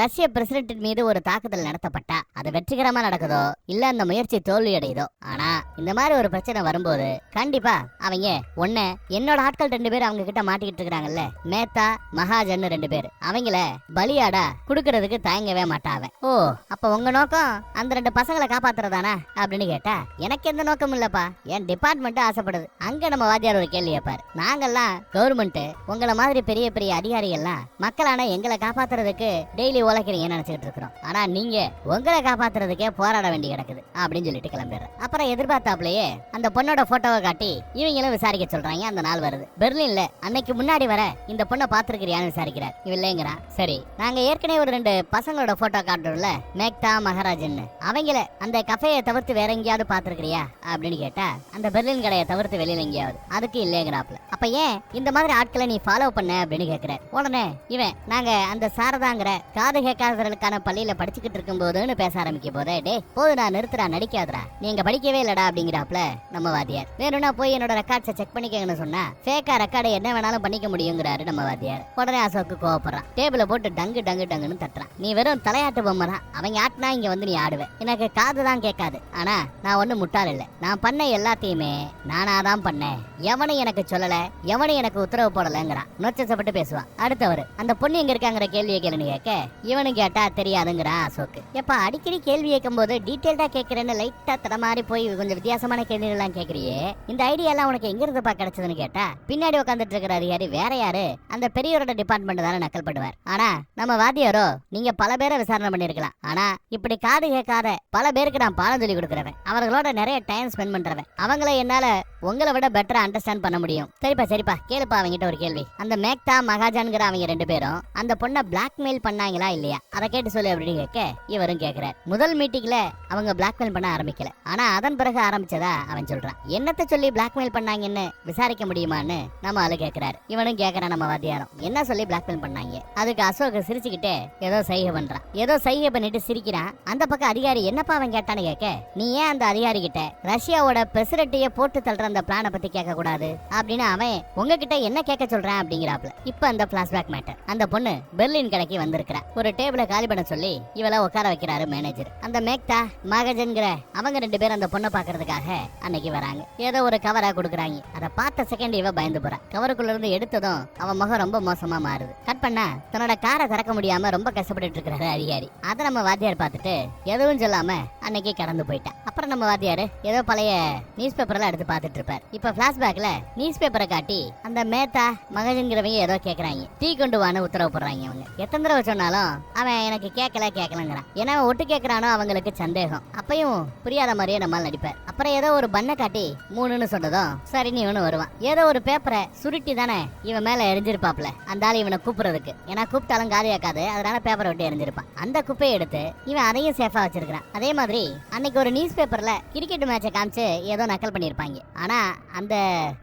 ரஷ்ய பிரசிடென்ட் மீது ஒரு தாக்குதல் நடத்தப்பட்டா அது வெற்றிகரமா நடக்குதோ இல்ல அந்த முயற்சி தோல்வி அடையுதோ. ஆனா இந்த மாதிரி ஒரு பிரச்சனை வரும்போது கண்டிப்பா அவங்க ஒண்ணு என்னோட ஆட்கள் 2 பேர் அவங்க கிட்ட மாட்டிக்கிட்டு இருக்காங்கல்ல, மேத்தா மகாஜன் 2 பேர், அவங்கள பலியாடா குடுக்கறதுக்கு தயங்கவே மாட்டாவ. ஓ அப்ப உங்க நோக்கம் அந்த 2 பசங்களை காப்பாத்துறதானா அப்படின்னு கேட்டா எனக்கு எந்த நோக்கம் இல்லப்பா, என் டிபார்ட்மெண்ட் ஆசைப்படுது. அங்க நம்ம வாத்தியார் ஒரு கேள்வி கேட்பாரு. நாங்கெல்லாம் கவர்மெண்ட் உங்களை மாதிரி பெரிய பெரிய அதிகாரிகள்லாம் மக்களான எங்களை காப்பாத்துறதுக்கு டெய்லி உழைக்கிறீங்கன்னு நினைச்சிட்டு இருக்கிறோம். ஆனா நீங்க உங்களை காப்பாத்துறதுக்கே போராட வேண்டி கிடக்குது அப்படின்னு சொல்லிட்டு கிளம்பிடுற. அப்புறம் எதிர்பார்த்தாப்லயே அந்த பொண்ணோட போட்டோவை காட்டி இவங்களும் விசாரிக்க சொல்றாங்க. அந்த நாள் வருது. பெர்லின்ல அன்னைக்கு முன்னாடி வர இந்த பொண்ணை பாத்துருக்கிறியான்னு விசாரிக்கிறார். இல்லைங்கிறா. சரி நாங்க ஏற்கனவே ஒரு 2 பசங்களோட போட்டோ காட்டுறோம்ல, மேக்தா மகாராஜன், அவங்கள அந்த கஃபேயை தவிர்த்து வேற எங்கேயாவது பாத்துருக்கிறியா அப்படின்னு கேட்டா அந்த பெர்லின் கடையை தவிர்த்து வெளியில எங்கேயாவது, அதுக்கு இல்லைங்கிறாப்ல. அப்ப ஏன் இந்த மாதிரி ஆட்களை நீ ஃபாலோ பண்ண அப்படின்னு கேட்கிறார். உடனே இவன் நாங்க அந்த சாரதாங்கிற காது கேட்காதவர்களுக்கான பள்ளியில படிச்சுக்கிட்டு இருக்கும் போதுன்னு பேச ஆரம்பிக்க போதே, டே போது நான் நிறுத்துறா, நடிக்காதரா, நீங்க படிக்கவே இல்லடா அப்படிங்கிறாப்ல நம்ம வாத்தியார். வேணும்னா போய் என்னோட ரெக்கார்ட்ஸை செக் பண்ணிக்கங்கன்னு சொன்னா ஃபேக்கா ரெக்கார்டை என்ன வேணாலும் பண்ணிக்க முடியுங்கிறாரு நம்ம வாத்தியார். உடனே அசோக்கு கோவப்படுறான். டேபிள போட்டு டங்கு டங்கு டங்குன்னு தட்டுறான். நீ வெறும் தலையாட்டு பொம்மை தான், அவங்க ஆட்டினா இங்க வந்து நீ ஆடுவேன், எனக்கு காது தான் கேட்காது. ஆனா நான் ஒண்ணு முட்டாள் இல்ல, நான் பண்ண எல்லாத்தையுமே நானாதான் பண்ணேன், எவனும் எனக்கு சொல்லல, எவனும் எனக்கு உத்தரவு போடலங்கிறான். நொச்சப்பட்டு பேசுவான். அடுத்தவர் அந்த பொண்ணு எங்க இருக்காங்கிற கேள்வியை கேளுன்னு கேட்க இவனு கேட்டா தெரியாதுங்கிறான் அசோக்கு. எப்ப அடிக்கடி கேள்வி கேட்கும் போது டீட்டெயில்டா கேட்கிறேன்னு லைட்டா தட மாதிரி போய் கொஞ்சம் வித்தியாசமான கேள்வி எல்லாம் கேட்கறியே, இந்த ஐடியா எல்லாம் உனக்கு எங்க இருந்துப்பா கிடைச்சதுன்னு கேட்டா பின்னாடி உட்காந்துட்டு இருக்கிற அதிகாரி வேற யாரு, அந்த பெரியவரோட டிபார்ட்மெண்ட் தானே நக்கல் பண்ணுவார். ஆனா நம்ம வாத்தியாரோ நீங்க பல பேரை விசாரணை பண்ணிருக்கலாம், ஆனா இப்படி காது கேட்காத பல பேருக்கு நான் பாடம் சொல்லி கொடுக்குறவன், அவர்களோட நிறைய டைம் ஸ்பெண்ட் பண்றவன், அவங்கள என்னால உங்களை விட பெட்டரா அண்டர்ஸ்டாண்ட் பண்ண முடியும். சரிப்பா கேளுப்பா அவங்கிட்ட ஒரு கேள்வி. அந்த மேக்தா மகாஜான்கிற அவங்க 2 பேரும் அந்த பொண்ணை பிளாக்மெயில் பண்ணாங்களா இல்லையா, அதை கேட்டு சொல்லு அப்படின்னு கேட்க இவரும் கேட்கிறார். முதல் மீட்டிங்ல அவங்க பிளாக்மெயில் பண்ண ஆரம்பிக்கல, ஆனா அதன் பிறகு ஆரம்பிச்சதா அவன் சொல்றான். என்னத்தை சொல்லி பிளாக்மெயில் பண்ணாங்கன்னு விசாரிக்க முடியுமான்னு நம்ம ஆளு கேட்கிறாரு. இவனும் கேட்கறான் நம்ம வாத்தியாரம், என்ன சொல்லி பிளாக்மெயில் பண்ணாங்க. அதுக்கு அசோக் சிரிச்சுக்கிட்டே ஏதோ சைகை பண்றான். ஏதோ சைகை பண்ணிட்டு சிரிக்கிறான். அந்த பக்கம் அதிகாரி என்னப்பா அவன் கேட்டான்னு கேட்க, நீ ஏன் அந்த அதிகாரி கிட்ட ரஷ்யாவோட பிரசிடென்ட்டையே போட்டு தள்ளுற அந்த பிளானை பத்தி கேட்க கூடாது அப்படின்னு அவன் உங்ககிட்ட என்ன கேட்க சொல்றான் அப்படிங்கிறாப்ல. இப்ப அந்த பிளாஷ்பேக் மேட்டர். அந்த பொண்ணு பெர்லின் கடைக்கு வந்திருக்கிறா. ஒரு டேபிள காலி பண்ண சொல்லி இவள உட்கார வைக்கிறாரு மேனேஜர். அந்த மேக்தா மகாஜன்கிற அவங்க 2 பேரும் அந்த பொண்ணை பாக்குறதுக்காக அன்னைக்கு வராங்க. ஏதோ ஒரு கவரா கொடுக்குறாங்க. அதை பார்த்த செகண்ட் இவ பயந்து போறா. கவருக்குள்ள இருந்து எடுத்ததும் அவன் முகம் ரொம்ப மோசமா மாறுது. கட் பண்ணா தன்னோட காரை திறக்க முடியாம ரொம்ப கஷ்டப்பட்டு இருக்கிறாரு அதிகாரி. அதை நம்ம வாத்தியார் பார்த்துட்டு எதுவும் சொல்லாம அன்னைக்கு கடந்து போயிட்டான். அப்புறம் நம்ம வாத்தியாரு ஏதோ பழைய நியூஸ் பேப்பர்ல எடுத்து பார்த்துட்டு இருப்பார். இப்ப பிளாஷ்பேக்ல நியூஸ் பேப்பரை காட்டி அந்த மேத்தா மகஜன்கிறவங்க ஏதோ கேக்குறாங்க. டீ கொண்டு வான்னு உத்தரவு போடுறாங்க. அவங்க எத்தனை தடவை சொன்னாலும் அவன் எனக்கு கேட்கலங்கிறான். ஏன்னா ஒட்டு கேட்கறானோ அவங்களுக்கு சந்தேகம். அப்பயும் புரியாத மாதிரியே நம்மால் நடிப்பார். அப்புறம் ஏதோ ஒரு பண்ணை காட்டி 3ன்னு சொன்னதும் சரின்னு இவனு வருவான். ஏதோ ஒரு பேப்பரை சுருட்டி தானே இவன் மேல எரிஞ்சிருப்பாப்ல அந்த ஆள் இவனை கூப்பிடுறதுக்கு. ஏன்னா கூப்பிட்டாலும் காலி ஆக்காது, அதனால பேப்பரை விட்டு எரிஞ்சிருப்பான். அந்த குப்பையை எடுத்து இவன் அதையும் சேஃபா வச்சிருக்கான். அதே மாதிரி அன்னைக்கு ஒரு நியூஸ் பேப்பர்ல கிரிக்கெட் மேட்சை காமிச்சு ஏதோ நக்கல் பண்ணிருப்பாங்க. ஆனா அந்த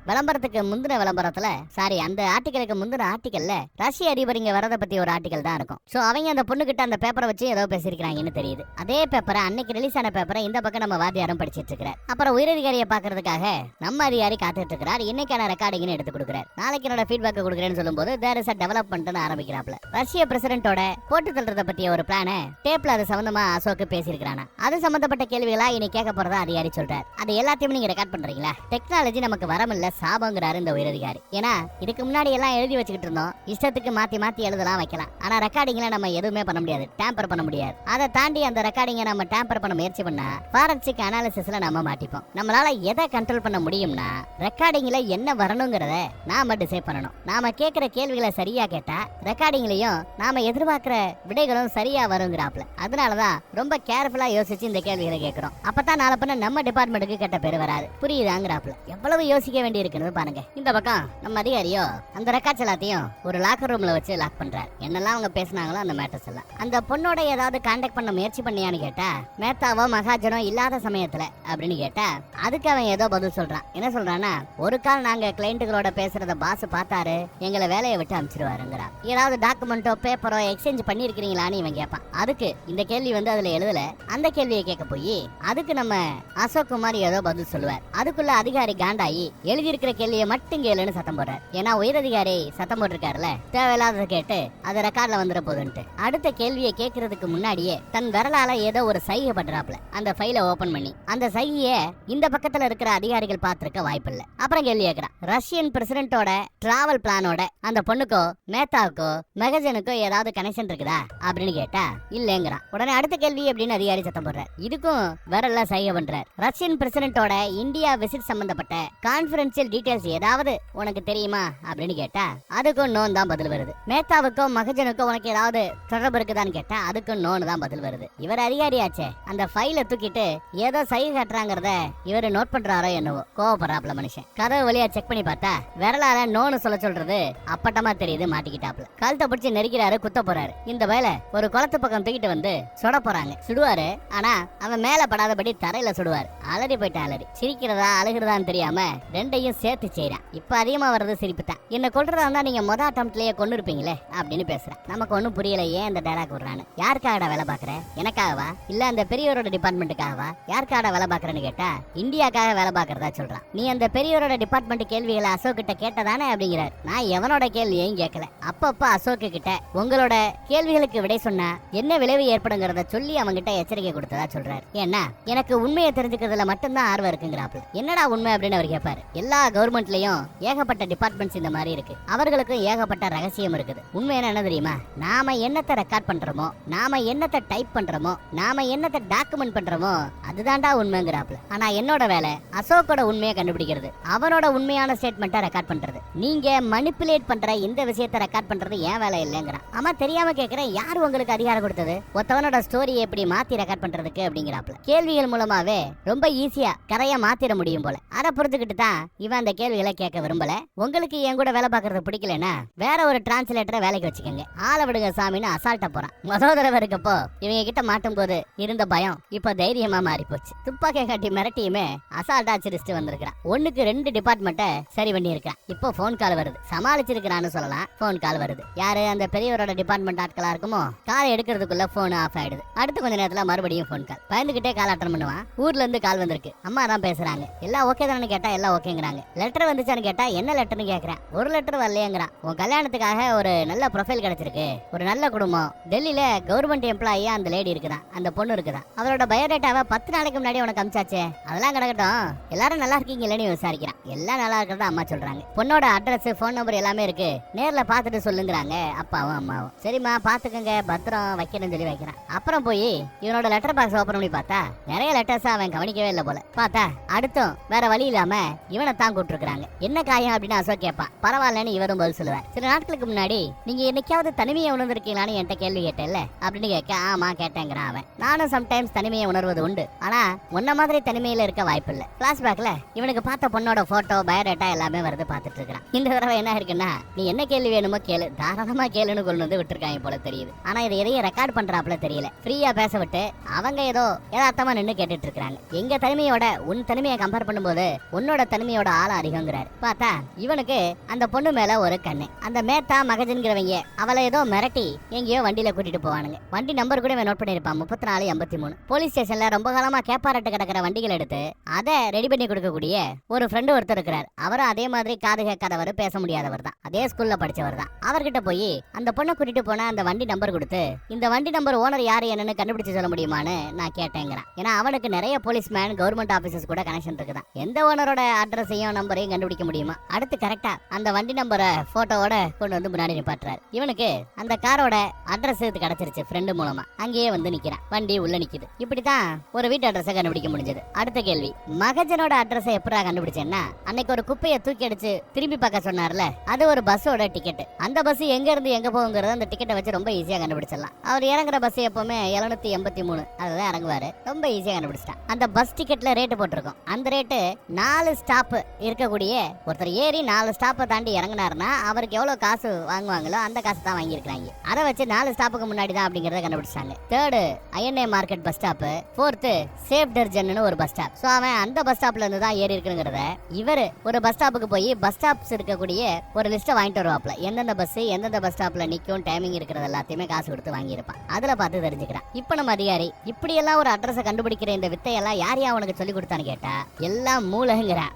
விளம்பரத்துக்கு முந்தின விளம்பரத்துல அந்த ஆர்டிகலுக்கு முந்தின ஆர்டிகல்ல ரஷ்ய அதிபர் இங்க வரத பத்தி ஒரு ஆர்டிகல் தான் இருக்கும். சோ அவங்க அந்த பொண்ணு கிட்ட அந்த பேப்பரை வச்சு ஏதோ பேசிருக்காங்கன்னு தெரியுது. அதே பேப்பரை அன்னைக்கு ரிலீஸ் ஆன பேப்பரை இந்த பக்கம் நம்ம வாத்தியாரும் படிச்சிட்டு இருக்கிறார். அப்புறம் உயரதிகாரியை பாக்குறதுக்காக நம்ம அதிகாரி காத்துட்டு இருக்கிறார். இன்னைக்கான ரெக்கார்டிங்னு எடுத்து கொடுக்குறாரு. நாளைக்கு என்னோட ஃபீட்பேக் கொடுக்குறேன்னு சொல்லும்போது தேர் இஸ் அ டெவலப்மென்ட்னு ஆரம்பிக்கிறாப்ல. ரஷ்ய பிரசிடென்ட்டோட போட்டு தள்ளுறத பத்திய ஒரு பிளானை டேப்ல அது சம்பந்தமா அசோக் பேசியிருக்கானா. அது சம்பந்தப்பட்ட கேள்விகளா இனி கேட்க போறதா அதிகாரி சொல்றாரு. அது எல்லாத்தையும் நீங்க ரெக்கார்ட் பண்றீங்களா? டெக்னாலஜி நமக்கு வரமில்ல சாபங்கிறாரு இந்த உயரதிகாரி. ஏன்னா இதுக்கு முன்னாடி எல்லாம் எழுதி வச்சுக்கிட்டு இருந்தோம், இஷ்டத்துக்கு மாத்தி எழுதலாம் வைக்கலாம். ஆனா ரெக்கார்டிங்ல நம்ம எதுவுமே பண்ண முடியாது, டேம்பர் பண்ண முடியாது. அதை தாண்டி அந்த ரெக்கார்டிங்கை நம்ம டேம்பர் பண்ண முயற்சி பண்ணா ஃபாரன்சிக் அனாலிசிஸ்ல நம்ம மாட்டிப்போம். நம்மளால எதை கண்ட்ரோல் பண்ண முடியும்னா ரெக்கார்டிங்ல என்ன வரணுங்கிறத நாம டிசைட் பண்ணணும். நாம கேட்கிற கேள்விகளை சரியா கேட்டா ரெக்கார்டிங்லயும் நாம எதிர்பார்க்கிற விடைகளும் சரியா வருங்கிறாப்ல. அதனாலதான் ரொம்ப கேர்ஃபுல்லா யோசிச்சு இந்த கேள்விகளை கேட்கிறோம். அப்பதான் நாளை பண்ண நம்ம டிபார்ட்மெண்ட்டுக்கு கெட்ட பேர் வராது. புரியுதாங்கிறாப்ல. எவ்வளவு யோசிக்க வேண்டி இருக்குன்னு பாருங்க. இந்த பக்கம் நம்ம அதிகாரியோ எப்படியோ அந்த ரெக்கார்ட்ஸ் எல்லாத்தையும் ஒரு லாக்கர் ரூம்ல வச்சு லாக் பண்றாரு. என்னெல்லாம் அவங்க பேசினாங்களோ அந்த மேட்டர்ஸ் எல்லாம். அந்த பொண்ணோட ஏதாவது கான்டாக்ட் பண்ண முயற்சி பண்ணியான்னு கேட்டா, மேத்தாவோ மகாஜனோ இல்லாத சமயத்துல அப்படின்னு கேட்டா, அதுக்கு அவன் ஏதோ பதில் சொல்றான். என்ன சொல்றான்னா, ஒரு கால் நாங்க கிளைண்ட்டுகளோட பேசுறத பாஸ் பார்த்தாரு, எங்களை வேலையை விட்டு அனுப்பிச்சிருவாருங்கிறான். ஏதாவது டாக்குமெண்டோ பேப்பரோ எக்ஸ்சேஞ்ச் பண்ணிருக்கீங்களான்னு இவன் கேட்பான். அதுக்கு இந்த கேள்வி அதுல எழுதல. அந்த கேள்வியை கேட்க போய் அதுக்கு நம்ம அசோக் குமார் ஏதோ பதில் சொல்லுவார். அதுக்குள்ள அதிகாரி காண்டாயி எழுதியிருக்கிற கேள்வியை மட்டும் கேளுன்னு சத்தம் போடுறார். ஏன்னா உயரதிகாரி சத்தம் போட்டிருக்காருல, தேவையில்லாத கேட்டு அது ரெக்கார்ட்ல வந்துட போதுன்ட்டு. அடுத்த கேள்வியை கேட்கறதுக்கு முன்னாடியே தன் விரலால ஏதோ ஒரு சைகை பண்றாப்ல அந்த ஃபைலை ஓபன் பண்ணி. அந்த சைகையை இந்த பக்கத்துல இருக்கிற அதிகாரிகள் பார்த்திருக்க வாய்ப்பில்ல. அப்புறம் கேள்வி கேட்கிறான், ரஷ்யன் பிரசிடென்ட்டோட டிராவல் பிளானோட அந்த பொண்ணுக்கோ மேத்தாவுக்கோ மெகஜனுக்கோ ஏதாவது கனெக்ஷன் இருக்குதா அப்படின்னு கேட்டா இல்லங்கிறான். உடனே அடுத்த கேள்வி அப்படின்னு அதிகாரி சத்தம் போடுறார். இதுக்கும் விரல்ல சைகை பண்றார். ரஷ்யன் பிரசிடென்ட்டோட இந்தியா விசிட் சம்பந்தப்பட்ட கான்ஃபிடென்ஷியல் டீடைல்ஸ் ஏதாவது உனக்கு தெரியுமா அப்படின்னு கேட்டா அதுக்கும் நோன் தான் பதில் வருது. மேத்தாவுக்கோ மகஜனுக்கோ உனக்கு ஏதாவது தொடர்பு இருக்குதான்னு கேட்டா அதுக்கும் நோன் தான் பதில் வருது. இவர் அதிகாரியாச்சே, அந்த ஃபைலை தூக்கிட்டு ஏதோ சைகை காட்டுறாங்கிறத இவரு நோட் பண்றாரோ என்னவோ கோவப்படுறாப்ல மனுஷன். கதவு வழியா செக் பண்ணி பார்த்தா விரலால நோன்னு சொல்றது அப்பட்டமா தெரியுது. மாட்டிக்கிட்டாப்ல கழுத்தை பிடிச்சி நெருக்கிறாரு, குத்த போறாரு. இந்த வேலை ஒரு குளத்து பக்கம் தூக்கிட்டு வந்து சுட போறாங்க. சுடுவாரு, ஆனா அவன் மேல படாதபடி தரையில சுடுவார். அலறி போயிட்ட அலறி. சிரிக்கிறதா அழுகிறதான்னு தெரியாம ரெண்டையும் சேர்த்து செய்யறான். இப்ப அதிகமா வர்றது சிரிப்பு தான். என்ன கொல்றதா இருந்தா நீங்க மொத அட்டம்ப்ட்லயே கொண்டு இருப்பீங்களே அப்படின்னு பேசுறேன். நமக்கு ஒண்ணும் புரியல ஏன் இந்த டைலாக் விடுறான்னு. யாருக்காக வேலை பாக்குற? எனக்காகவா இல்ல அந்த பெரியவரோட டிபார்ட்மெண்ட்டுக்காகவா? யாருக்காக வேலை பாக்குறேன்னு கேட்டா இந்தியாக்காக வேலை பாக்குறதா சொல்றான். நீ அந்த பெரியவரோட டிபார்ட்மெண்ட் கேள்விகளை அசோக் கிட்ட கேட்டதானே அப்படிங்கிறார். நான் எவனோட கேள்வியையும் கேட்கல. அப்பப்ப அசோக் கிட்ட உங்களோட கேள்விகளுக்கு விடை சொன்னா என்ன விளைவு ஏற்படுங்கிறத சொல்லி அவங்கிட்ட எச்சரிக்கை கொடுத்ததா சொல்றாரு. ஏன்னா எனக்கு உண்மையை தெரிஞ்சுக்கிறதுல மட்டும்தான் ஆர்வம் இருக்குங்கிறாப்ல. என்னடா உண்மை அப்படின்னு அவர் கேட்பாரு. எல்லா கவர்மெண்ட்லயும் ஏகப்பட்ட டிபார்ட்மெண்ட்ஸ் இந்த மாதிரி இருக்கு. அவர்களுக்கும் ஏகப்பட்ட ரகசியம் இருக்குது. உண்மை என்ன தெரியுமா? நாம என்னத்தை ரெக்கார்ட் பண்றோமோ, நாம என்னத்தை டைப் பண்றோமோ, நாம என்னத்தை டாக்குமெண்ட் பண்றோமோ அதுதான்டா உண்மைங்கிறாப்ல. ஆனா என்னோட வேலை அசோக்கோட உண்மையை கண்டுபிடிக்கிறது, அவனோட உண்மையான ஸ்டேட்மெண்ட்டை ரெக்கார்ட் பண்றது. நீங்க மனிப்புலேட் பண்ற இந்த விஷயத்தை ரெக்கார்ட் பண்றது ஏன் வேலை இல்லைங்கிறான். ஆமா தெரியாம கேட்கிறேன், யார் உங்களுக்கு அதிகாரம் கொடுத்தது ஒருத்தவனோட ஸ்டோரியை எப்படி மாத்தி ரெக்கார்ட் பண்றதுக்கு அப்படிங்கிறாப்ல. கேள்விகள் மூலமாவே ரொம்ப ஈஸியா கரையா மாத்திர முடியும் போல. அதை புரிஞ்சுக்கிட்டு தான் இவன் அந்த கேள்விகளை கேட்க விரும்பல. உங்களுக்கு என் கூட வேலை பார்க்கறது பிடிக்கலன்னா வேற ஒரு டிரான்ஸ்லேட்டரை வேலைக்கு வச்சுக்கோங்க, ஆளை விடுங்க சாமின்னு அசால்ட்டா போறான். முதல் தடவை இருக்கப்போ இவங்க கிட்ட மாட்டும் போது இருந்த பயம் இப்ப தைரியமா மாறி போச்சு. துப்பாக்கியை காட்டி மிரட்டியுமே அசால்ட்டா சிரிச்சுட்டு வந்திருக்கான். ஒண்ணுக்கு 2 டிபார்ட்மெண்ட்டை சரி பண்ணி இருக்கான். இப்போ போன் கால் வருது. சமாளிச்சிருக்கிறான்னு சொல்லலாம். போன் கால் வருது. யாரு? அந்த பெரியவரோட டிபார்ட்மெண்ட் ஆட்களா இருக்குமோ. காலை எடுக்கிறதுக்குள்ள போன் ஆஃப் ஆயிடுது. அடுத்து கொஞ்ச நேரத்துல மறுபடியும் போன் கால். பயந்துகிட்டே கால் அட்டன் பண்ணுவான். ஊர்ல இருந்து கால் வந்திருக்கு. அம்மா தான் பேசுறாங்க. எல்லாம் ஓகே தானு கேட்டா எல்லாம் ஓகேங்கிறாங்க. லெட்டர் வந்துச்சான்னு கேட்டா என்ன லெட்டர்னு கேக்குறேன். ஒரு லெட்டர் வரலையேங்கிறான். உன் கல்யாணத்துக்காக ஒரு நல்ல ப்ரொஃபைல் கிடைச்சிருக்கு, ஒரு நல்ல குடும்பம், டெல்லியில கவர்மெண்ட் எம்ப்ளாயியா அந்த லேடி இருக்குதான், அந்த பொண்ணு இருக்குதான். அவரோட பயோடேட்டாவை 10 நாளைக்கு முன்னாடி உனக்கு அமிச்சாச்சே, அதெல்லாம் கிடக்கட்டும், எல்லாரும் நல்லா இருக்கீங்களேன்னு விசாரிக்கிறான். எல்லாம் நல்லா இருக்கிறதா அம்மா சொல்றாங்க. பொண்ணோட அட்ரஸ் போன் நம்பர் எல்லாமே இருக்கு, நேர்ல பாத்துட்டு சொல்லுங்கிறாங்க அப்பாவும் அம்மாவும். சரிம்மா பாத்துக்கங்க, பத்திரம் வைக்கணும்னு சொல்லி வைக்கிறான். அப்புறம் போய் இவனோட லெட்டர் பாக்ஸ் ஓபன் பண்ணி பார்த்தா நிறைய லெட்டர்ஸ் அவன் கவனிக்கவே இல்லை போல. பார்த்தா அடுத்தும் வேற வழி இல்லாம இவனை தான் கூப்பிட்டுருக்காங்க. என்ன காயம் அப்படின்னு அசோக் கேட்பான். பரவாயில்லன்னு இவரும் பதில் சொல்லுவார். சில நாட்களுக்கு முன்னாடி நீங்க என்னைக்காவது தனிமையை உணர்ந்திருக்கீங்களான்னு என்கிட்ட கேள்வி கேட்டேன்ல அப்படின்னு கேட்க, ஆமா கேட்டேங்கிறான் அவன். நானும் சம்டைம்ஸ் தனிமையை உணர்வது உண்டு, ஆனா உன்ன மாதிரி தனிமையில இருக்க வாய்ப்பு இல்ல. பிளாஷ்பேக்ல இவனுக்கு பார்த்த பொண்ணோட போட்டோ பயோடேட்டா எல்லாமே வருது பார்த்துட்டு இருக்கிறான். இந்த தடவை என்ன இருக்குன்னா, நீ என்ன கேள்வி வேணுமோ கேளு, தாராளமா கேளுன்னு கொண்டு வந்து விட்டுருக்காங்க போல தெரியுது. ஆனா இதை எதையும் ரெக்கார்ட் பண்றாப்ல தெரியல. ஃப்ரீயா பேச விட்டு அவங்க ஏதோ யதார்த்தமா நின்று கேட்டுட்டு இருக்காங்க. எங்க தனிமையோட உன் தனிமையை கம்பேர் பண்ணும்போது உன்னோட தனிமையோட ஆள அதிகங்கிறாரு. பார்த்தா இவனுக்கு அந்த பொண்ணு மேல ஒரு கண்ணு. அந்த மேத்தா மகஜன்கிறவங்க அவளை ஏதோ மிரட்டி எங்கேயோ வண்டியில கூட்டிட்டு போவானுங்க. வண்டி நம்பர் கூட நோட் பண்ணிருப்பான், 3483. போலீஸ் ஸ்டேஷன்ல ரொம்ப காலமா கேப்பாரட்டு கிடக்கிற வண்டிகள் எடுத்து அதை ரெடி பண்ணி கொடுக்கக்கூடிய ஒரு ஃப்ரெண்டு ஒருத்தர் இருக்கிறார். அவரும் அதே மாதிரி காது கேட்காதவர், பேச முடியாதவர் தான், அதே ஸ்கூல்ல படிச்சவர் தான். அவர்கிட்ட போய் அந்த பொண்ணை கூட்டிட்டு போன அந்த வண்டி நம்பர் கொடுத்து இந்த வண்டி நம்பர் ஓனர் யாரு என்னன்னு கண்டுபிடிச்சு சொல்ல முடியுமான்னு நான் கேட்டேங்கிறான். ஏன்னா அவனுக்கு நிறைய போலீஸ்மேன் கவர்மெண்ட் ஆபீசர்ஸ் கூட கனெக்ஷன் இருக்குதான். எந்த ஓனரோட அட்ரஸையும் நம்பரையும் கண்டுபிடிக்க முடியுமா? அடுத்து கரெக்டா அந்த வண்டி நம்பரை போட்டோவோட கொண்டு வந்து முன்னாடி நிப்பாட்டுறாரு. இவனுக்கு அந்த காரோட அட்ரஸ் கிடைச்சிருச்சு ஃப்ரெண்டு மூலமா. அங்கேயே வந்து நிக்கிறான். வண்டி உள்ள நிக்குது. இப்படித்தான் ஒரு வீட்டு அட்ரஸை கண்டுபிடிக்க முடிஞ்சது. அடுத்த கேள்வி, மகஜனோட அட்ரஸை எப்படா கண்டுபிடிச்சேன்னா, அன்னைக்கு ஒரு குப்பையை தூக்கி அடிச்சு திரும்பி பார்க்க சொன்னார்ல, அது ஒரு பஸ்ஸோட டிக்கெட். அந்த பஸ் எங்க இருந்து எங்க போகுங்கிறத அந்த டிக்கெட்டை வச்சு ரொம்ப ஈஸியா கண்டுபிடிச்சிடலாம். அவர் இறங்குற பஸ் எப்பவுமே 783 அதுதான் இறங்குவாரு. ரொம்ப ஈஸியா கண்டுபிடிச்சிட்டான். அந்த பஸ் டிக்கெட்ல ரேட்டு போட்டிருக்கோம். அந்த ரேட்டு 4 ஸ்டாப் இருக்கக்கூடிய ஒருத்தர் ஏறி 4 ஸ்டாப்பை தாண்டி இறங்கினாருன்னா அவருக்கு எவ்வளவு காசு வாங்குவாங்களோ அந்த காசு தான் வாங்கியிருக்காங்க. அதை வச்சு 4 ஸ்டாப்புக்கு முன்னாடி தான் அப்படிங்கறத கண்டுபிடிச்சாங்க. 3rd INA market bus stop, 4th Safdarjung ஒரு பஸ் ஸ்டாப். சோ அவன் அந்த பஸ் ஸ்டாப்ல இருந்து தான் ஏறி இருக்குங்கிறத இவர் ஒரு பஸ் ஸ்டாப்புக்கு போய் பஸ் ஸ்டாப்ஸ் இருக்கக்கூடிய ஒரு லிஸ்ட்டை வாங்கிட்டு வருவாப்ல. எந்தெந்த பஸ் எந்தெந்த பஸ் ஸ்டாப்ல நிக்கும், டைமிங் இருக்கிறது எல்லாத்தையுமே காசு கொடுத்து வாங்கியிருப்பான். அதுல பார்த்து தெரிஞ்சுக்கிறான். இப்ப நம்ம அதிகாரி இப்படி எல்லாம் ஒரு அட்ரஸை கண்டுபிடிக்கிற இந்த வித்தையெல்லாம் யார் அவனுக்கு சொல்லி கொடுத்தான்னு கேட்டா எல்லாம் மூலங்கிறான்.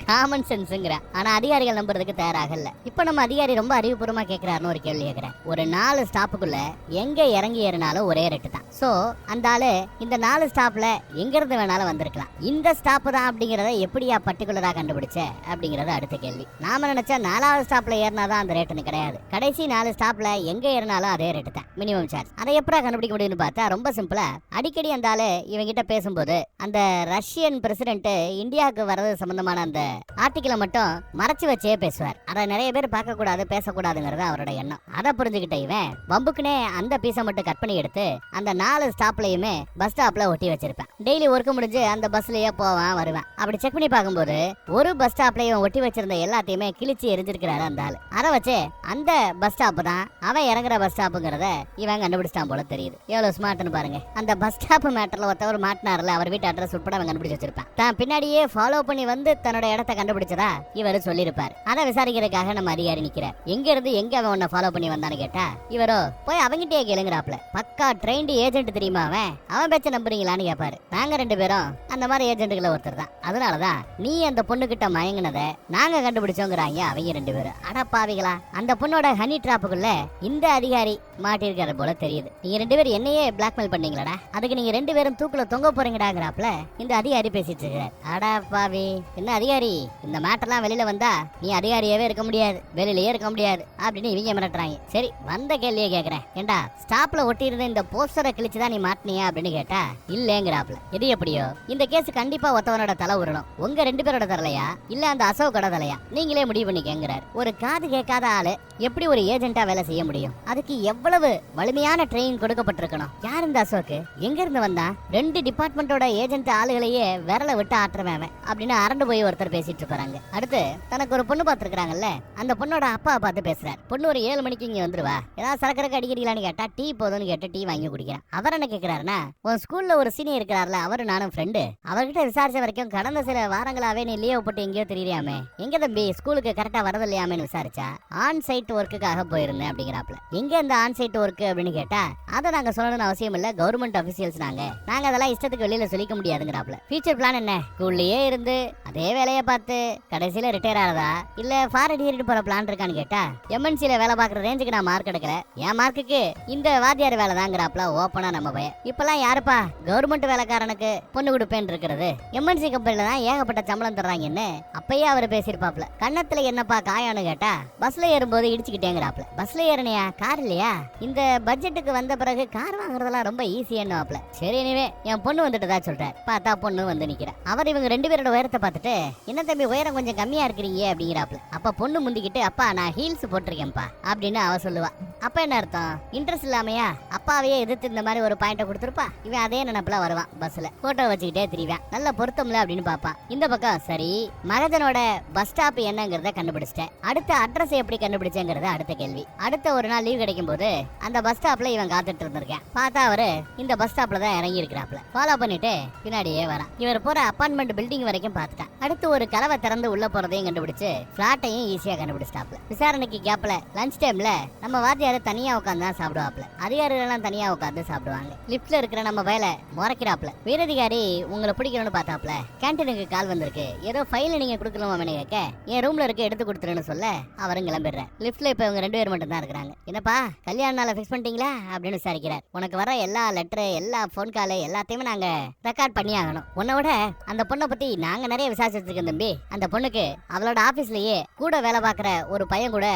காமன் சென்ஸ்ங்கிற. ஆனா அதிகாரிகள் நம்புறதுக்கு தயாராகல. இப்ப நம்ம அதிகாரி ரொம்ப அறிவுபூர்வமா கேக்குறாருன்னு ஒரு கேள்வி கேக்குறேன். ஒரு 4 ஸ்டாப்புக்குள்ள எங்க இறங்கி ஏறினாலும் ஒரே ரேட்டு தான். சோ அந்த ஆளு இந்த 4 ஸ்டாப்ல எங்க இருந்து வேணாலும் வந்திருக்கலாம். இந்த ஸ்டாப் தான் அப்படிங்கறத எப்படியா பர்டிகுலரா கண்டுபிடிச்ச அப்படிங்கறது அடுத்த கேள்வி. நாம நினைச்சா 4வது ஸ்டாப்ல ஏறினாதான் அந்த ரேட்டுன்னு கிடையாது. கடைசி 4 ஸ்டாப்ல எங்க ஏறினாலும் அதே ரேட்டு தான், மினிமம் சார்ஜ். அதை எப்படா கண்டுபிடிக்க முடியும்னு பார்த்தா ரொம்ப சிம்பிளா, அடிக்கடி அந்த ஆளு இவங்கிட்ட பேசும்போது அந்த ரஷ்யன் பிரசிடென்ட் இந்தியாவுக்கு வர்றது சம்பந்தமான அந்த ஆர்டிகிளை மட்டும் மறைச்சு வச்சே பேசுவார். அதை நிறைய பேர் பார்க்க கூடாது, பேசக்கூடாதுங்கிறது அவரோட எண்ணம். அதை புரிஞ்சுக்கிட்ட இவன் வம்புக்குனே அந்த பீஸை மட்டும் கட் பண்ணி எடுத்து அந்த 4 ஸ்டாப்லயுமே பஸ் ஸ்டாப்ல ஒட்டி வச்சிருப்பேன். டெய்லி ஒர்க் முடிஞ்சு அந்த பஸ்லயே போவான் வருவேன். அப்படி செக் பண்ணி பார்க்கும்போது ஒரு பஸ் ஸ்டாப்லயும் ஒட்டி வச்சிருந்த எல்லாத்தையுமே கிழிச்சு எரிஞ்சிருக்கிறாரு அந்த ஆளு. அதை வச்சு அந்த பஸ் ஸ்டாப் தான் அவன் இறங்குற பஸ் ஸ்டாப்புங்கிறத இவன் கண்டுபிடிச்சான் போல தெரியுது. எவ்வளவு ஸ்மார்ட்னு பாருங்க. அந்த பஸ் ஸ்டாப் மேட்டர்ல ஒருத்தவர் மாட்டினார்ல, அவர் வீட்டு அட்ரஸ் உட்பட அவன் கண்டுபிடிச்சு வச்சிருப்பான். தான் பின்னாடியே ஃபாலோ பண்ணி வந்து தன்னோட இடத்த கண்டுபிடிச்சதா இவரு சொல்லிருப்பார். அதை விசாரிக்கிறதுக்காக நம்ம அதிகாரி நிக்கிறார். எங்க இருந்து எங்க அவன் உன்னை ஃபாலோ பண்ணி வந்தான்னு கேட்டா இவரோ போய் அவங்கிட்டே கேளுங்கறாப்ல. பக்கா ட்ரெயின்டு ஏஜென்ட் தெரியுமா அவன் பேச்ச நம்புறீங்களான்னு கேட்பாரு. நாங்க 2 பேரும் அந்த மாதிரி ஏஜென்ட்டுகளை ஒருத்தர் தான். அதனாலதான் நீ அந்த பொண்ணு கிட்ட மயங்கினதை நாங்க கண்டுபிடிச்சோங்கிறாங்க அவங்க 2 பேரும். அடப்பாவிகளா, அந்த பொண்ணோட ஹனி டிராப்புக்குள்ள இந்த அதிகாரி மாட்டிருக்காரு போல தெரியுது. நீங்க 2 பேரும் என்னையே பிளாக்மெயில் பண்ணீங்களா, அதுக்கு நீங்க 2 பேரும் தூக்குல தொங்க போறீங்கடாங்கிறாப்ல இந்த அதிகாரி பேசிட்டு இருக்காரு. அடப்பாவி, என்ன அதிகாரி, இந்த மேட்டர்லாம் வெளியில வந்தா நீ அதிகாரியாவே இருக்க முடியாது, வெளியிலயே இருக்க முடியாது அப்படின்னு இவங்க மிரட்டுறாங்க. சரி, வந்த கேள்வியே கேக்குறேன். ஏண்டா ஸ்டாப்ல ஒட்டி இருந்த இந்த போஸ்டரை கிழிச்சுதான் நீ மாட்டினியா அப்படின்னு கேட்டா இல்லங்கிறாப்ல. எது எப்படியோ இந்த கேஸ் கண்டிப்பா ஒருத்தவனோட தலை உருணும். உங்க 2 பேரோட தரலையா இல்ல அந்த அசோகோட தலையா, நீங்களே முடிவு பண்ணி கேங்கிறாரு. ஒரு காது கேட்காத ஆளு எப்படி ஒரு ஏஜென்ட்டா வேலை செய்ய முடியும்? அதுக்கு எவ்வளவு வலிமையான ட்ரெயின் கொடுக்கப்பட்டிருக்கணும். யார் இந்த அசோக், எங்க இருந்து வந்தா? 2 டிபார்ட்மெண்டோட ஏஜென்ட் ஆளுகளையே விரல விட்டு ஆட்டுறவன் அப்படின்னு அரண்டு போய் ஒருத்தர் பேசிட்டு இருப்பாங்க. அடுத்து தனக்கு ஒரு பொண்ணு பாத்துருக்காங்கல்ல, அந்த பொண்ணோட அப்பா பார்த்து பேசுறாரு. பொண்ணு ஒரு 7 மணிக்கு இங்க வந்துருவா, ஏதாவது சரக்கரக்கு அடிக்கிறீங்களான்னு கேட்டா டீ போதும்னு கேட்டு டீ வாங்கி குடிக்கிறான். அவர் என்ன கேக்குறாருன்னா, உன் ஸ்கூல்ல ஒரு சீனியர் இருக்கிறார்ல, அவரு நானும் ஃப்ரெண்டு, அவர்கிட்ட விசாரிச்ச வரைக்கும் கடந்த சில வாரங்களாவே நீ லீவ் போட்டு எங்கேயோ தெரியாமே, எங்க தம்பி ஸ்கூலுக்கு கரெக்டா வரது இல்லையாமேன்னு விசாரிச்சா ஆன் சைட் ஒர்க்குக்காக போயிருந்தேன் அப்படிங்கிறாப்ல. எங்க இந்த ஆன் சைட் ஒர்க் அப்படின்னு கேட்டா அதை நாங்க சொல்லணும்னு அவசியம் இல்ல, கவர்மெண்ட் அபிஷியல்ஸ் நாங்க அதெல்லாம் இஷ்டத்துக்கு வெளியில சொல்லிக்க முடியாதுங்கிறாப்ல. ஃபியூச்சர் பிளான் என்ன, ஸ்கூல்லயே இருந்து அதே வேலையை பார்த்து கடைசியில ரிட்டையர் ஆறதா இல்ல ஃபாரின் ஏறிட்டு போற பிளான் இருக்கான்னு கேட்டா எம்என்சில வேலை பாக்குற ரேஞ்சுக்கு நான் மார்க் எடுக்கல, என் மார்க்குக்கு இந்த வாத்தியார் வேலை தாங்கிறாப்ல ஓப்பனா நம்ம பையன். இப்பெல்லாம் யாருப்பா கவர்மெண்ட் வேலைக்காரனுக்கு பொண்ணு கொடுப்பேன் இருக்கிறது, எம்என்சி கம்பெனில தான் ஏகப்பட்ட சம்பளம் தர்றாங்கன்னு அப்பயே அவர் பேசியிருப்பாப்ல. கண்ணத்துல என்னப்பா காயான்னு கேட்டா பஸ்ல ஏறும்போது இடிச்சுக்கிட்டேங்கிறாப்ல. பஸ்ல ஏறினியா, கார் இல்லையா? இந்த பட்ஜெட்டுக்கு வந்த பிறகு கார் வாங்குறதெல்லாம் ரொம்ப ஈஸியானுவாப்ல. சரி, எனவே என் பொண்ணு வந்துட்டதா சொல்றாரு. பார்த்தா பொண்ணு வந்து நிக்கிறா. அவர் இவங்க 2 பேரோட உயரத்தை பார்த்துட்டு என்ன தம்பி உயரம் கொஞ்சம் கம்மியா இருக்கிறீங்க அப்படிங்கிறாப்ல. அப்ப பொண்ணு முந்திக்கிட்டு அப்பா நான் ஹீல்ஸ் போட்டிருக்கேன்ப்பா அப்படின்னு அவ சொல்லுவா. அப்ப என்ன அர்த்தம், இன்ட்ரெஸ்ட் இல்லாமையா அப்பாவையே எதிர்த்து இந்த மாதிரி ஒரு பாயிண்ட கொடுத்துருப்பா. இவன் அதே நினைப்புல வருவான், பஸ்ல போட்டோ வச்சுக்கிட்டே திரிவான். நல்ல பொருத்தம்ல அப்படின்னு பாப்பான். இந்த பக்கம் சரி, மகஜனோட பஸ் ஸ்டாப் என்னங்கறத கண்டுபிடிச்சிட்டேன், அடுத்த அட்ரஸ் எப்படி கண்டுபிடிச்சேங்கிறத அடுத்த கேள்வி. அடுத்த ஒரு நாள் லீவ் கிடைக்கும் போது அந்த பஸ் ஸ்டாப்ல இவன் காத்துட்டு இருந்திருக்கேன். பார்த்தா அவரு இந்த பஸ் ஸ்டாப்ல தான் இறங்கி இருக்கிறாப்ல. ஃபாலோ பண்ணிட்டு பின்னாடியே வரான். இவர் போற அபார்ட்மெண்ட் பில்டிங் வரைக்கும் பார்த்துட்டான். அடுத்து ஒரு கதவை திறந்து உள்ள போறதையும் கண்டுபிடிச்சு பிளாட்டையும் ஈஸியா கண்டுபிடிச்சாப்ல. விசாரணைக்கு கேப்ல லஞ்ச் டைம்ல நம்ம வாத்தியாரு தனியா உட்காந்து தான் சாப்பிடுவாப்ல, அதிகாரிகள் எல்லாம் தனியா உட்காந்து சாப்பிடுவாங்க. லிப்ட்ல இருக்கிற நம்ம வயல முறைக்கிறாப்ல. வீரதிகாரி உங்களை பிடிக்கணும்னு பார்த்தாப்ல. கேன்டீனுக்கு கால் வந்திருக்கு, ஏதோ ஃபைல் நீங்க கொடுக்கலாமா கேட்க என் ரூம்ல இருக்க எடுத்து கொடுத்துருன்னு சொல்ல அவரும் கிளம்பிடுறேன். லிப்ட்ல இப்ப இவங்க 2 பேர் மட்டும் தான் இருக்கிறாங்க. என்னப்பா கல்யாண நாளை ஃபிக்ஸ் பண்ணிட்டீங்களா அப்படின்னு விசாரிக்கிறார். உனக்கு வர எல்லா லெட்டர் எல்லா போன் கால் எல்லாத்தையுமே நாங்க ரெக்கார்ட் பண்ணி ஆகணும். உன்னோட அந்த பொண்ணை பத்தி நாங்க நிறைய விசாரிச்சுட்டு இருக்கோம் தம்பி. அந்த பொண்ணுக்கு அவளோட ஆபீஸ்லயே கூட வேலை பார்க்குற ஒரு பையன் கூட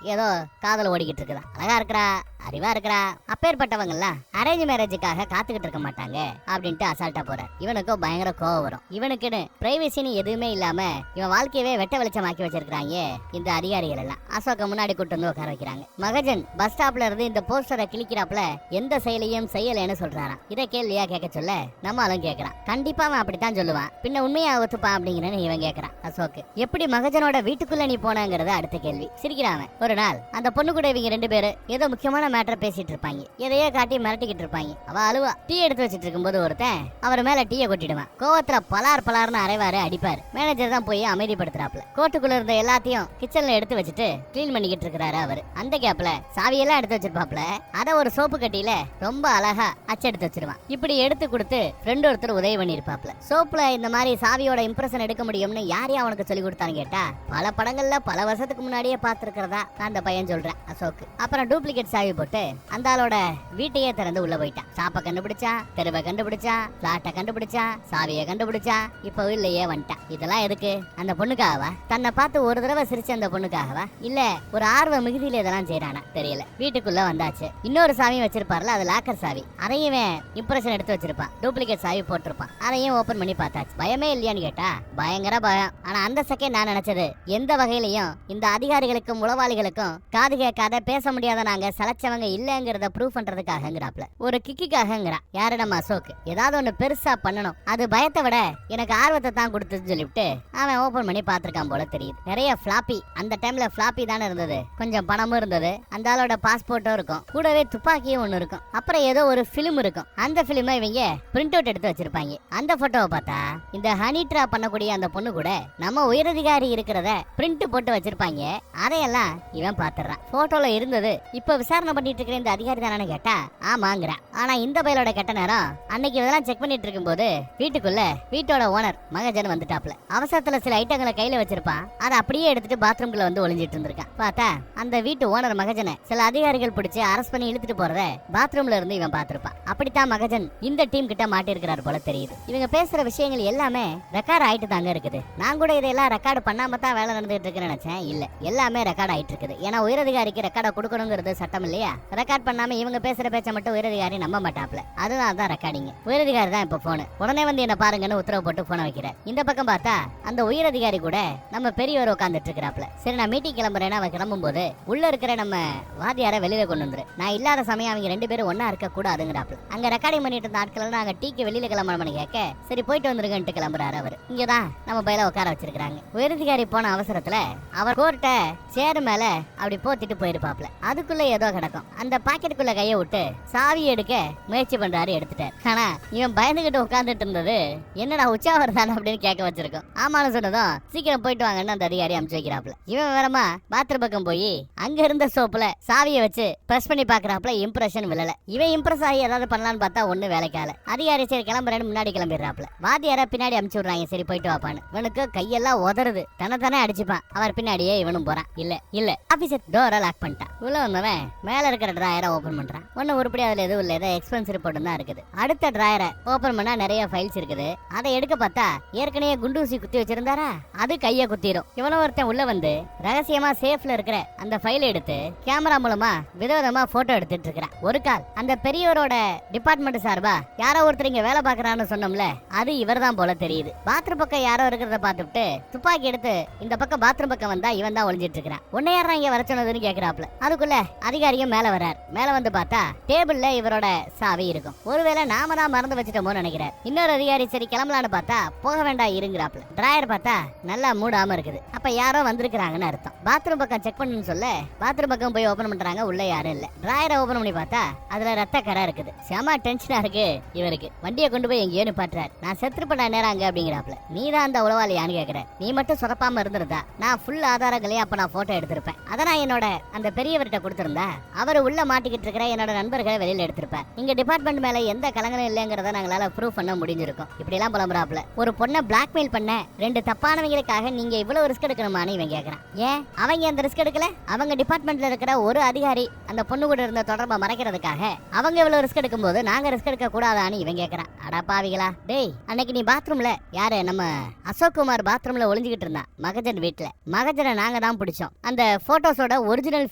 ஏதோ காதல ஓடிக்கிட்டு இருக்குதான். அழகா அழகா இருக்கிறா, அறிவா இருக்கிறா, அப்பேற்பட்டவங்க எல்லாம் அரேஞ்ச் மேரேஜுக்காக காத்துக்கிட்டு இருக்க மாட்டாங்க அப்படின்ட்டு அசால்ட்டா போறார். இவனுக்கும் பயங்கர கோவம் வரும். இவனுக்குன்னு பிரைவசின்னு எதுவுமே இல்லாம இவன் வாழ்க்கையவே வெட்ட வெளிச்சமாக்கி வச்சிருக்காங்க இந்த அதிகாரிகள் எல்லாம். அசோக்க முன்னாடி கூட்டு வந்து உட்கார வைக்கிறாங்க. மகஜன் பஸ் ஸ்டாப்ல இருந்து இந்த போஸ்டரை கிளிக்கிறாப்ல எந்த செயலையும் செய்யலன்னு சொல்றாராம். இதை கேள்வியா கேட்க சொல்ல நம்மளும் கேட்கறான். கண்டிப்பா அவன் அப்படித்தான் சொல்லுவான், பின்ன உண்மையா ஒத்துப்பான் அப்படிங்கிறன்னு இவன் கேட்கறான். அசோக் எப்படி மகஜனோட வீட்டுக்குள்ள நீ போனாங்கிறத அடுத்த கேள்வி. சிரிக்கிறான். ஒரு நாள் அந்த பொண்ணு கூட இவங்க 2 பேரு ஏதோ முக்கியமான மேட்டர் பேசிட்டு இருப்பாங்க. எதையோ காட்டி மிரட்டிக்கிட்டு இருப்பாங்க. அவ அழுவா. டீ எடுத்து வச்சிட்டு இருக்கும்போது ஒருத்தன் அவர் மேல டீயை கொட்டிடுவான். கோவத்துல பலார்னு அரைவாரு, அடிப்பாரு. மேனேஜர் தான் போய் அமைதிப்படுத்துறாப்ல. கோட்டுக்குள்ள இருந்த எல்லாத்தையும் கிச்சன்ல எடுத்து வச்சுட்டு கிளீன் பண்ணிக்கிட்டு இருக்காரு அவரு. அந்த கேப்ல சாவியெல்லாம் எடுத்து வச்சிருப்பாப்ல. அத ஒரு சோப்பு கட்டியில ரொம்ப அழகா அச்செடுத்து வச்சிருவான். இப்படி எடுத்து கொடுத்து ஃப்ரெண்ட் ஒருத்தர் உதவி பண்ணிருப்பாப்ல. சோப்புல இந்த மாதிரி சாவியோட இம்ப்ரெஷன் எடுக்க முடியும்னு யாரையும் அவனுக்கு சொல்லி கொடுத்தான்னு கேட்டா பல படங்கள்ல பல வருஷத்துக்கு முன்னாடியே பார்த்திருக்கிறதா அந்த பையன் சொல்றேன் அசோக். அப்புறம் டூப்ளிகேட் சாவி போட்டு அந்த ஆளோட வீட்டையே திறந்து உள்ள போயிட்டான். சாப்பை கண்டுபிடிச்சா, தெருவை கண்டுபிடிச்சா, பிளாட்டை கண்டுபிடிச்சா, சாவியை கண்டுபிடிச்சா, இப்ப இல்லையே வந்துட்டான். இதெல்லாம் எதுக்கு? அந்த பொண்ணுக்காகவா? தன்னை பார்த்து ஒரு தடவை சிரிச்ச அந்த பொண்ணுக்காகவா? இல்ல ஒரு ஆர்வ மிகுதியில இதெல்லாம் செய்யறானா தெரியல. வீட்டுக்குள்ள வந்தாச்சு. இன்னொரு சாவி வச்சிருப்பார்ல, அது லாக்கர் சாவி. அதையும் இம்ப்ரெஷன் எடுத்து வச்சிருப்பான். டூப்ளிகேட் சாவி போட்டிருப்பான். அதையும் ஓபன் பண்ணி பார்த்தாச்சு. பயமே இல்லையான்னு கேட்டா பயங்கர பயம். ஆனா அந்த செகண்ட் நான் நினைச்சது எந்த வகையிலையும் இந்த அதிகாரிகளுக்கும் உளவாளிகளுக்கும் காது கேட்காத பேச முடியாத நாங்க சலைச்சவங்க இல்லங்கிறத ப்ரூவ் பண்றதுக்காகங்கிறாப்ல. ஒரு கிக்குக்காகங்கிறா. யாரு நம்ம அசோக். ஏதாவது ஒண்ணு பெருசா பண்ணணும், அது பயத்தை விட எனக்கு ஆர்வத்தை தான் கொடுத்துன்னு சொல்லிவிட்டு அவன் ஓபன் பண்ணி பாத்திருக்கான் போல தெரியுது. நிறைய ஃபிளாப்பி. அந்த டைம்ல ஃபிளாப்பி தானே இருந்தது. கொஞ்சம் பணமும் இருந்தது. அந்த ஆளோட பாஸ்போர்ட்டும் இருக்கும். கூடவே துப்பாக்கியும் ஒண்ணு இருக்கும். அப்புறம் ஏதோ ஒரு பிலிம் இருக்கும். அந்த பிலிமை இவங்க பிரிண்ட் அவுட் எடுத்து வச்சிருப்பாங்க. அந்த போட்டோவை பார்த்தா இந்த ஹனி ட்ராப் பண்ணக்கூடிய அந்த பொண்ணு கூட நம்ம உயரதிகாரி இருக்கிறத பிரிண்ட் போட்டு வச்சிருப்பாங்க. அதையெல்லாம் இவன் பாத்துறான். போட்டோல இருந்தது இப்ப விசாரணை பண்ணிட்டு இருக்கிற இந்த அதிகாரி தானே கேட்டா ஆமாங்கிறான். ஆனா இந்த பையலோட கெட்ட நேரம் அன்னைக்கு இதெல்லாம் செக் பண்ணிட்டு இருக்கும் போது வீட்டுக்குள்ள வீட்டோட ஓனர் மகஜன் வந்துட்டாப்ல. அவசரத்துல சில ஐட்டங்களை கையில வச்சிருப்பான். அதை அப்படியே எடுத்துட்டு பாத்ரூம்குள்ள வந்து ஒளிஞ்சிட்டு இருந்திருக்கான். பார்த்தா அந்த வீட்டு ஓனர் மகஜனை சில அதிகாரிகள் பிடிச்சு அரெஸ்ட் பண்ணி இழுத்துட்டு போறத பாத்ரூம்ல இருந்து இவன் பாத்திருப்பான். அப்படித்தான் மகஜன் இந்த டீம் கிட்ட மாட்டிருக்கிறார் போல தெரியுது. இவங்க பேசுற விஷயங்கள் எல்லாமே ரெக்கார்ட் ஆயிட்டு தாங்க இருக்குது. நான் கூட இதெல்லாம் ரெக்கார்டு பண்ணாம தான் வேலை நடந்துட்டு இருக்குன்னு நினைச்சேன். இல்ல, எல்லாமே ரெக்கார்ட் ஆயிட்டு இருக்குது. ஏன்னா உயரதிகாரிக்கு ரெக்கார்டை கொடுக்கணுங்கிறது சட்டம் இல்லையா? ரெக்கார்ட் பண்ணாம இவங்க பேசுற பேச்ச மட்டும் உயரதிகாரி நம்ப மாட்டாப்ல. அதுதான் தான் ரெக்கார்டிங். உயரதிகாரி தான் இப்ப போன் உடனே வந்து என்ன பாருங்கன்னு உத்தரவு போட்டு போன வைக்கிறார். இந்த பக்கம் பார்த்தா அந்த உயரதிகாரி கூட நம்ம பெரியவர் உட்காந்துட்டு இருக்கிறாப்ல. சரி நான் மீட்டிங் கிளம்புறேன்னு அவன் கிளம்பும் போது உள்ள இருக்கிற நம்ம வாத்தியார வெளியில கொண்டு வந்துரு. நான் இல்லாத சமயம் அவங்க 2 பேரும் ஒன்னா இருக்க கூடாதுங்கிறாப்ல. அங்க ரெக்கார்டிங் பண்ணிட்டு இருந்த ஆட்கள் நாங்க டீக்கு வெளியில கிளம்பணும்னு கேட்க சரி போயிட்டு வந்துருங்கன்ட்டு கிளம்புறாரு அவர். இங்கதான் நம்ம பையில உட்கார வச்சிருக்காங்க. உயரதிகாரி போன அவசரத்துல அவர் கோர்ட்ட சேர் மேல அப்படி போத்திட்டு போயிருப்பாப்ல. அதுக்குள்ள ஏதோ கிடக்கும். அந்த பாக்கெட்டுக்குள்ள கைய விட்டு சாவி எடுக்க முயற்சி பண்றாரு, எடுத்துட்டார். ஆனா இவன் பயந்துகிட்டு உட்கார்ந்துட்டு இருந்தது என்னடா உச்சாவர் தானே அப்படின்னு கேட்க வச்சிருக்கோம். ஆமான்னு சொன்னதும் சீக்கிரம் போயிட்டு வாங்கன்னு அந்த அதிகாரி அனுப்பிச்சு வைக்கிறாப்ல. இவன் வேறமா பாத்ரூம் பக்கம் போய் அங்க இருந்த சோப்புல சாவியை வச்சு பிரஸ் பண்ணி பாக்குறாப்ல. இம்ப்ரெஷன் விழல. இவன் இம்ப்ரெஸ் ஆகி ஏதாவது பண்ணலான்னு பார்த்தா ஒண்ணு வேலைக்கால. அதிகாரி சரி கிளம்புறேன்னு முன்னாடி கிளம்பிடுறாப்ல. வாத்தியார பின்னாடி அனுப்பிச்சு விடுறாங்க. சரி போயிட்டு வாப்பான்னு. இவனுக்கு கையெல்லாம் உதறுது. தனத்தானே அடிச்சுப்பான். அவர் பின்னாடியே இவனும் போறான். இல்ல ஆபீசர் டோரை லாக் பண்ணிட்டான். உள்ள வந்தவன் மேல இருக்கிற டிராயரை ஓபன் பண்றான். ஒன்னும் உருப்படி அதுல எதுவும் இல்ல. ஏதோ எக்ஸ்பென்ஸ் ரிப்போர்ட் தான் இருக்குது. அடுத்த டிராயரை ஓபன் பண்ணா நிறைய ஃபைல்ஸ் இருக்குது. அதை எடுக்க பார்த்தா ஏற்கனவே குண்டூசி குத்தி வச்சிருந்தாரா, அது கைய குத்திரும். இவனும் ஒருத்தன் உள்ள வந்து ரகசியமா சேஃப்ல இருக்கிற அந்த ஃபைலை எடுத்து கேமரா மூலமா விதவிதமா போட்டோ எடுத்துட்டு இருக்கிறான். ஒரு கால் அந்த பெரியவரோட டிபார்ட்மெண்ட் சார்பா யாரோ ஒருத்தர் இங்க வேலை பாக்குறான்னு சொன்னோம்ல, அது இவர் தான் போல தெரியுது. பாத்ரூம் பக்கம் யாரோ இருக்கிறத பார்த்துட்டு துப்பாக்கி எடுத்து இந்த பக்கம் பாத்ரூம் பக்கம் வந்தா இவன் தான் ஒளிஞ்சிட்டு இருக்கிறான். உன்னை யாரா இங்க வர சொன்னதுன்னு கேக்குறாப்ல. அதுக்குள்ள அதிகாரியும் மேல வர்றார். மேல வந்து பார்த்தா டேபிள்ல இவரோட சாவி இருக்கும். ஒருவேளை நாம தான் மறந்து வச்சுட்டோமோ நினைக்கிறார். இன்னொரு அதிகாரி சரி கிளம்பலான்னு பார்த்தா போக வேண்டாம் இருங்கிறாப்ல. டிராயர் பார்த்தா நல்லா மூடாம இருக்குது. அப்ப யாரோ வந்திருக்காங்கன்னு அர்த்தம். பாத்ரூம் பக்கம் செக் பண்ணுன்னு சொல்ல பாத்ரூம் பக்கம் போய் ஓபன் பண்றாங்க. உள்ள யாரும் இல்ல. டிராயரை ஓபன் பண்ணி பார்த்தா அதுல ரத்த கரை இருக்குது. செம டென்ஷனா இருக்கு இவருக்கு. வண்டியை கொண்டு போய் எங்கேயோ நிப்பாட்டுறாரு. நான் செத்துப்பட நேரம் அங்க அப்படிங்கிறாப்ல. நீ தான் அந்த உளவாளியான்னு கேக்குற. நீ மட்டும் சொதப்பாம இருந்திருந்தா நான் ஃபுல் ஆதாரங்களையும் அப்ப நான் போட்டோ எடுத்திருப்பேன். அதை நான் என்னோட அந்த பெரியவர்கிட்ட கொடுத்திருந்தா அவர் உள்ள மாட்டிக்கிட்டு இருக்கிற என்னோட நண்பர்களை வெளியில எடுத்திருப்பேன். இங்க டிபார்ட்மெண்ட் மேல எந்த கலங்கனும் இல்லங்கிறத நாங்களால ப்ரூவ் பண்ண முடிஞ்சிருக்கும். இப்படி எல்லாம் புலம்புறாப்ல. ஒரு பொண்ணை பிளாக்மெயில் பண்ண 2 தப்பானவங்களுக்காக நீங்க இவ்வளவு ரிஸ்க் எடுக்கணுமான்னு இவன் கேக்குறான். ஏன் அவங்க அந்த ரிஸ்க் எடுக்கல? அவங்க டிபார்ட்மெண்ட்ல இருக்கிற ஒரு அதிகாரி அந்த பொண்ணு கூட இருந்த தொடர்பை மறைக்கிறதுக்காக அவங்க இவ்வளவு ரிஸ்க் எடுக்கும் போது நாங்க ரிஸ்க் எடுக்க கூடாதான்னு இவன் கேக்குறான். அடா பாவிகளா டேய், அன்னைக்கு நீ பாத்ரூம்ல யாரு நம்ம அசோக் குமார் பாத்ரூம்ல ஒளிஞ்சுக்கிட்டு இருந்தான் மகஜன் வீட்டுல. மகஜனை நாங்க தான் பிடிச்சோம். அந்த போட்டோஸோட ஒரிஜினல்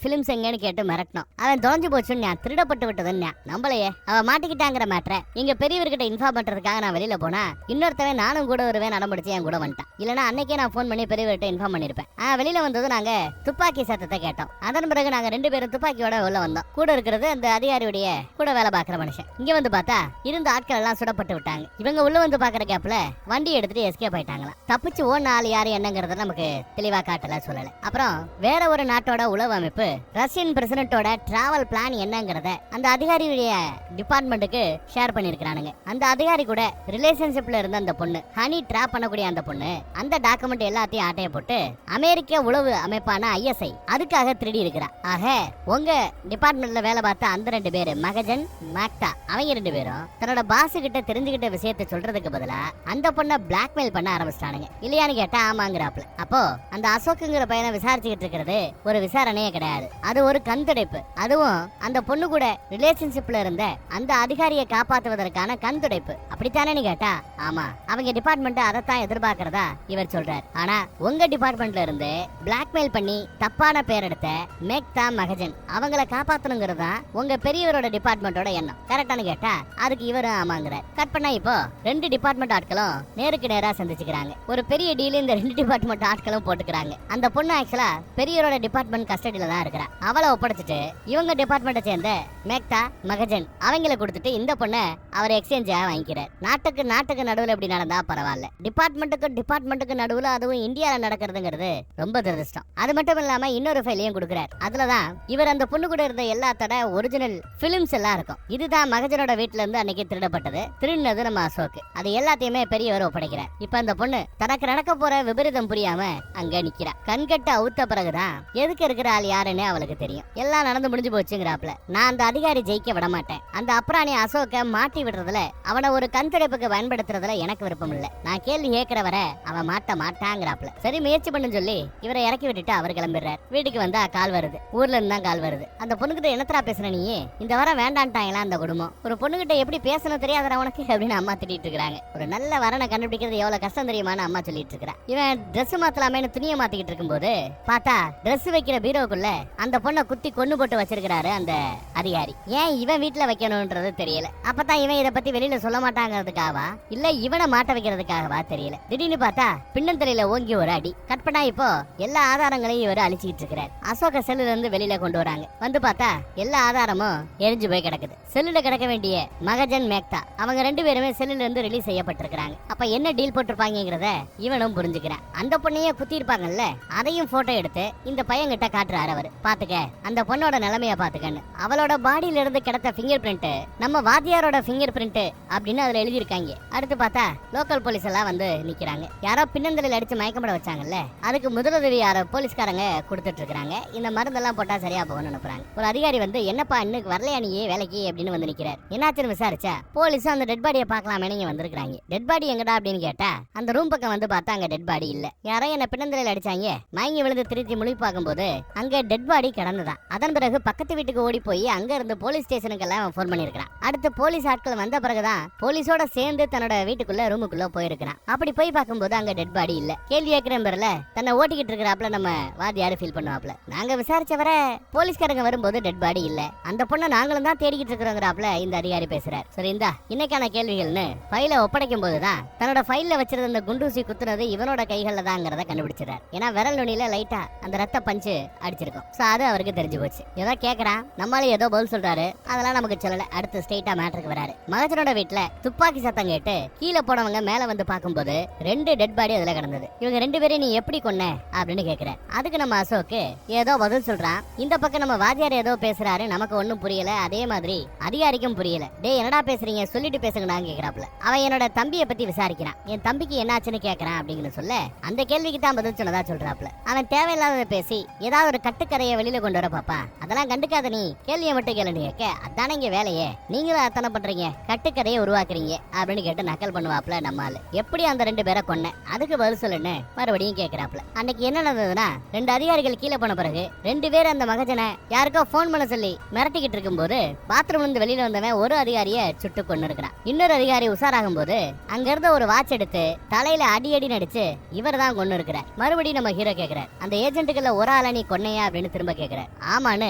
பிலிம்ஸ் எங்கன்னு கேட்டு மிரட்டணும். அவன் தொலைஞ்சு போச்சுன்னு திருடப்பட்டு விட்டதுன்னு நம்மளையே அவ மாட்டிக்கிட்டாங்கிற மேட்ரை எங்க பெரியவர்கிட்ட இன்ஃபார்ம் பண்றதுக்காக நான் வெளியில போனா இன்னொருத்தவன் நானும் கூட வருவேன் நடமுடிச்சு என் கூட வந்துட்டான். இல்லனா அன்னைக்கே நான் போன் பண்ணி பெரியவர்கிட்ட இன்ஃபார்ம் பண்ணிருப்பேன். வெளியில வந்தது நாங்க துப்பாக்கி சத்தத்தை கேட்டோம். அதன் பிறகு நாங்க 2 பேரும் துப்பாக்கியோட உள்ள வந்தோம். கூட இருக்கிறது அந்த அதிகாரியுடைய கூட வேலை பாக்குற மனுஷன். இங்க வந்து பார்த்தா இருந்த ஆட்கள் எல்லாம் சுடப்பட்டு விட்டாங்க. இவங்க உள்ள வந்து பாக்குற கேப்ல வண்டி எடுத்துட்டு எஸ்கேப் ஆயிட்டாங்களாம். தப்பிச்சு ஓன ஆள் யாரு என்னங்கறத நமக்கு தெளிவா காட்டல சொல்லல. அப்புறம் வேற ஒரு நாட்டோட உளவு அமைப்பு ரஷ்யன் பிரசிடென்ட்டோட டிராவல் பிளான் என்னங்கறத அந்த அதிகாரியுடைய டிபார்ட்மெண்ட்டுக்கு ஷேர் பண்ணிருக்கானுங்க. அந்த அதிகாரி கூட ரிலேஷன்ஷிப்ல இருந்த அந்த பொண்ணு ஹனி ட்ராப் பண்ணக்கூடிய அந்த பொண்ணு அந்த டாக்குமெண்ட் எல்லாத்தையும் ஆட்டைய போட்டு அமெரிக்க உளவு அமைப்பான ISI அதுக்காக திருடி இருக்கிறா. ஆக உங்க டிபார்ட்மெண்ட்ல வேலை பார்த்த அந்த 2 பேரு மகஜன் மேக்டா அவங்க 2 பேரும் தன்னோட பாஸ் கிட்ட தெரிஞ்சுக்கிட்ட விஷயத்தை சொல்றதுக்கு பதிலா அந்த பொண்ணை பிளாக்மெயில் பண்ண ஆரம்பிச்சிட்டானுங்க. இல்லையான்னு கேட்டா ஆமாங்கிறாப்ல. அப்போ அந்த அசோக்குங்கிற பையனை விசாரிச்சுக்கிட்டு இருக்கிறது ஒரு விசாரணையே கிடையாது, அது ஒரு கண்துடைப்பு. அதுவும் அந்த பொண்ணு கூட ரிலேஷன்ஷிப்ல இருந்த அந்த அதிகாரியை காப்பாற்றுவதற்கான கண்துடைப்பு. அப்படித்தானே கேட்டா ஆமா, அவங்க டிபார்ட்மெண்ட் அதைத்தான் எதிர்பார்க்கிறதா இவர் சொல்றாரு. ஆனா உங்க டிபார்ட்மெண்ட்ல இருந்து பிளாக்மெயில் பண்ணி தப்பான பேர் எடுத்த மேக்தா மகஜன் அவங்கள காப்பாத்தணுங்கிறது தான் உங்க பெரியவரோட டிபார்ட்மெண்டோட எண்ணம். கரெக்டானு கேட்டா அதுக்கு இவரும் ஆமாங்கிறார். கட் பண்ணா இப்போ 2 டிபார்ட்மெண்ட் ஆட்களும் நேருக்கு நேரா சந்திச்சுக்கிறாங்க. ஒரு பெரிய டீல் இந்த 2 டிபார்ட்மெண்ட் ஆட்களும் போட்டுக்கிறாங்க. அந்த பொண்ணு ஆக்சுவலா பெரியவரோட டிபார்ட்மெண்ட் கஸ்டடியில தான் இருக்கிறா. அவளை ஒப்படைச்சிட்டு இவங்க டிபார்ட்மெண்ட்டை சேர்ந்த மேக்தா மகஜன் அவங்கள கொடுத்துட்டு இந்த பொண்ணை அவர் எக்ஸ்சேஞ்சா வாங்கிக்கிறார். நாட்டுக்கு நடுவுல எப்படி நடந்தா பரவாயில்ல, டிபார்ட்மெண்ட்டுக்கு நடுவுல அதுவும் இந்தியால நடக்கிறதுங்கிறது ரொம்ப துரதிஷ்டம். அது மட்டும் இல்லாம இன்னொரு ஃபைலையும் கொடுக்கிறார். அதுலதான் இவர் அந்த பொண்ணு கூட இருந்த எல்லாத்தோட ஒரிஜினல் பிலிம்ஸ் எல்லாம் இருக்கும். இதுதான் மகஜனோட வீட்டுல இருந்து அன்னைக்கு திருடப்பட்டது. திருடினது நம்ம அசோக். அது எல்லாத்தையுமே பெரியவர் ஒப்படைக்கிறார். இப்ப அந்த பொண்ணு தனக்கு நடக்க போற விபரீதம் புரியாம அங்க நிக்கிறா. கண்கட்ட அவுத்த பிறகுதான் எதுக்கு இருக்கிற ஆள் யாருன்னு அவளுக்கு தெரியும். எல்லாம் நடந்து முடிஞ்சு போச்சுங்கிறாப்ல. நான் அந்த அதிகாரி ஜெயிக்க விட மாட்டேன். அந்த அப்புறாணி அசோக்க மாட்டி விடுறதுல அவனை ஒரு கண்துடைப்புக்கு பயன்படுத்துறதுல எனக்கு விருப்பம் இல்ல. நான் கேள்வி கேட்கிற வர அவன் மாட்டாங்கிறாப்ல. சரி முயற்சி பண்ணு சொல்லி இவரை இறக்கி விட்டுட்டு அவர் கிளம்பிடுறார். வீட்டுக்கு வந்தா கால் வருது. ஊர்ல இருந்து தான் கால் வருது. அந்த பொண்ணுகிட்ட என்னத்தரா பேசுற நீ, இந்த வாரம் வேண்டான்ட்டாங்களா அந்த குடும்பம். ஒரு பொண்ணுகிட்ட எப்படி பேசணும் தெரியாதா உனக்கு அப்படின்னு அம்மா திட்டிட்டு இருக்காங்க. ஒரு நல்ல வரனை கண்டுபிடிக்கிறது எவ்வளவு கஷ்டம் தெரியுமான்னு அம்மா சொல்லிட்டு இருக்கா. இவன் ட்ரெஸ் மாத்தலாமேன்னு துணியை மாத்திக்கிட்டு இருக்கும்போது பார்த்தா ட்ரெஸ் வைக்கிற பீரோக்குள்ள அந்த பொண்ணை குத்தி கொண்டு போட்டு வச்சிருக்கிறாரு அந்த அதிகாரி. ஏன் இவன் வீட்டுல வைக்கணும்ன்றது தெரியல. அப்பதான் இவன் இதை பத்தி வெளியில சொல்ல மாட்டாங்கிறதுக்காகவா இல்ல இவனை மாட்ட வைக்கிறதுக்காகவா தெரியல. திடீர்னு பார்த்தா பின்னந்தலையில ஓங்கி ஒரு அடி. கற்பனா இப்போ எல்லா ஆதாரங்களையும் இவர் அழிச்சுக்கிட்டு இருக்கிறார். அசோக செல்லுல இருந்து வெளியில கொண்டு வராங்க. வந்து பார்த்தா எல்லா ஆதாரமும் எரிஞ்சு போய் கிடக்குது. செல்லுல கிடக்க வேண்டிய மகஜன் மேக்தா அவங்க 2 பேருமே செல்லுல இருந்து ரிலீஸ் செய்யப்பட்டிருக்காங்க. அப்ப என்ன டீல் போட்டிருப்பாங்கிறத இவனும் புரிஞ்சுக்கிறான். அந்த பொண்ணையே குத்தி இருப்பாங்கல்ல அதையும் போட்டோ எடுத்து இந்த பையன் கிட்ட காட்டுறாரு. அவரு பாத்துக்க அந்த பொண்ணோட நிலைமைய பாத்துக்கன்னு. அவளோட பாடியில இருந்து கிடைத்த பிங்கர் பிரிண்ட் நம்ம வாத்தியாரோட பிங்கர் பிரிண்ட் அப்படின்னு அதுல எழுதியிருக்காங்க. அடுத்து பார்த்தா லோக்கல் போலீஸ் எல்லாம் வந்து நிக்கிறாங்க. யாரோ பின்னந்தலையில் அடிச்சு மயக்கப்பட வச்சாங்கல்ல அதுக்கு முதலுதவி யாரோ போலீஸ்காரங்க கொடுத்துட்டு இருக்காங்க. இந்த மருந்தெல்லாம் போட்டா சரியா போகணும்னு அனுப்புறாங்க. ஒரு அதிகாரி வந்து என்னப்பா இன்னைக்கு வரலையா நீ வேலைக்கு அப்படின்னு வந்து நிக்கிறார். என்னாச்சுன்னு விசாரிச்சா போலீஸ் அந்த டெட் பாடியை பார்க்கலாமே நீங்க வந்திருக்காங்க. டெட் பாடி எங்கடா அப்படின்னு கேட்டா அந்த ரூம் பக்கம் வந்து பார்த்தா அங்க டெட் பாடி இல்ல. யாரோ என்ன பின்னந்தலையில் அடிச்சாங்க, மயங்கி விழுந்து திருத்தி முழி பார்க்கும்போது அங்க டெட் பாடி கிடந்துதான். அதன் பிறகு பக்கத்து வீட்டுக்கு ஓடி போய் அங்க இருந்து போலீஸ் ஸ்டேஷனுக்கு எல்லாம் போன் பண்ணிருக்கான். அடுத்து போலீஸ் ஆட்கள் வந்த பிறகுதான் போலீஸோட சேர்ந்து தன்னோட வீட்டுக்குள்ள ரூமுக்குள்ள போயிருக்கான். அப்படி போய் பார்க்கும்போது அங்க டெட் பாடி இல்ல. கேள்வி கேட்கிற பேர்ல தன்னை ஓட்டிக்கிட்டு இருக்கிறாப்ல நம்ம வாத்தியாரு ஃபீல் பண்ணுவாப்ல. நாங்க விசாரிச்சவர போலீஸ்காரங்க வரும்போது டெட் பாடி இல்ல, அந்த பொண்ணை நாங்களும் தான் தேடிக்கிட்டு இருக்கிறோங்கிறாப்ல இந்த அதிகாரி பேசுறாரு. சரி இந்தா இன்னைக்கான கேள்விகள்னு ஃபைலை ஒப்படைக்கும் போதுதான் தன்னோட ஃபைல்ல வச்சிருந்த அந்த குண்டூசி குத்துனது இவனோட கைகள்ல தாங்கிறத கண்டுபிடிச்சிடார். ஏன்னா விரல் நுனியில லைட்டா அந்த ரத்த பஞ்சு அடிச்சிருக்கும். சோ அது அவருக்கு தெரிஞ்சு போச்சு. ஏதோ கேக்குறான், நம்மளால ஏதோ பதில் சொல்றாரு, அதெல்லாம் நமக்கு சொல்லல. அடுத்து ஸ்ட்ரெயிட்டா மேட்டருக்கு வராரு. மகஜனோட வீட்டுல துப்பாக்கி சத்தம் கேட்டு கீழே போனவங்க மேல வந்து பார்க்கும்போது 2 டெட் பாடி அதுல கிடந்தது. இவங்க 2 பேரையும் நீ எப்படி கொன்ன அப்படின்னு கேக்குறாரு. அதுக்கு நம்ம அசோக்கு ஏதோ பதில் சொல்றான். இந்த பக்கம் நம்ம வாத்தியார் ஏதோ பேசுறாரு, நமக்கு ஒண்ணும் புரியல. அதே மாதிரி அதிகாரிக்கும் புரியல. டேய் என்னடா பேசுறீங்க, சொல்லிட்டு பேசுங்கடான்னு கேக்குறாப்ல. அவன் என்னோட தம்பியை பத்தி விசாரிக்கிறான். என் தம்பிக்கு என்னாச்சுன்னு கேக்குறான் அப்படின்னு சொல்ல அந்த கேள்விக்கு தான் பதில் சொன்னதா சொல்றாப்ல. அவன் தேவையில்லாத பேசி ஏதாவது ஒரு கட்டுக்கரையை வெளியில கொண்டு வர பாப்பா, அதெல்லாம் கண்டுக்காத, நீ கேள்வியை மட்டும் கேளுன்னு கேட்க அதானே இங்க வேலையே, நீங்களும் அத்தனை பண்றீங்க, கட்டுக்கரையை உருவாக்குறீங்க அப்படின்னு கேட்டு நக்கல் பண்ணுவாப்ல நம்மால. எப்படி அந்த 2 பேரை கொன்ன அதுக்கு பதில் சொல்லுன்னு மறுபடியும் கேக்குறாப்ல. அன்னைக்கு என்ன நடந்ததுன்னா 2 அதிகாரிகள் கீழே போன பிறகு 2 பேர் அந்த மகஜனை யாருக்கோ போன் பண்ண சொல்லி மிரட்டிக்கிட்டு இருக்கும் போது பாத்ரூம்ல இருந்து வெளியில வந்தவன் ஒரு அதிகாரிய சுட்டு கொண்டு இருக்கிறான். இன்னொரு அதிகாரி உஷாராகும் போது அங்க இருந்த ஒரு வாட்ச் எடுத்து தலையில அடி நடிச்சு இவர் தான் கொண்டு இருக்கிறார். மறுபடியும் நம்ம ஹீரோ கேக்குறார், அந்த ஏஜென்ட்டுக்குள்ள ஒரு ஆள நீ கொன்னையா அப்படின்னு திரும்ப கேக்குறார். ஆமான்னு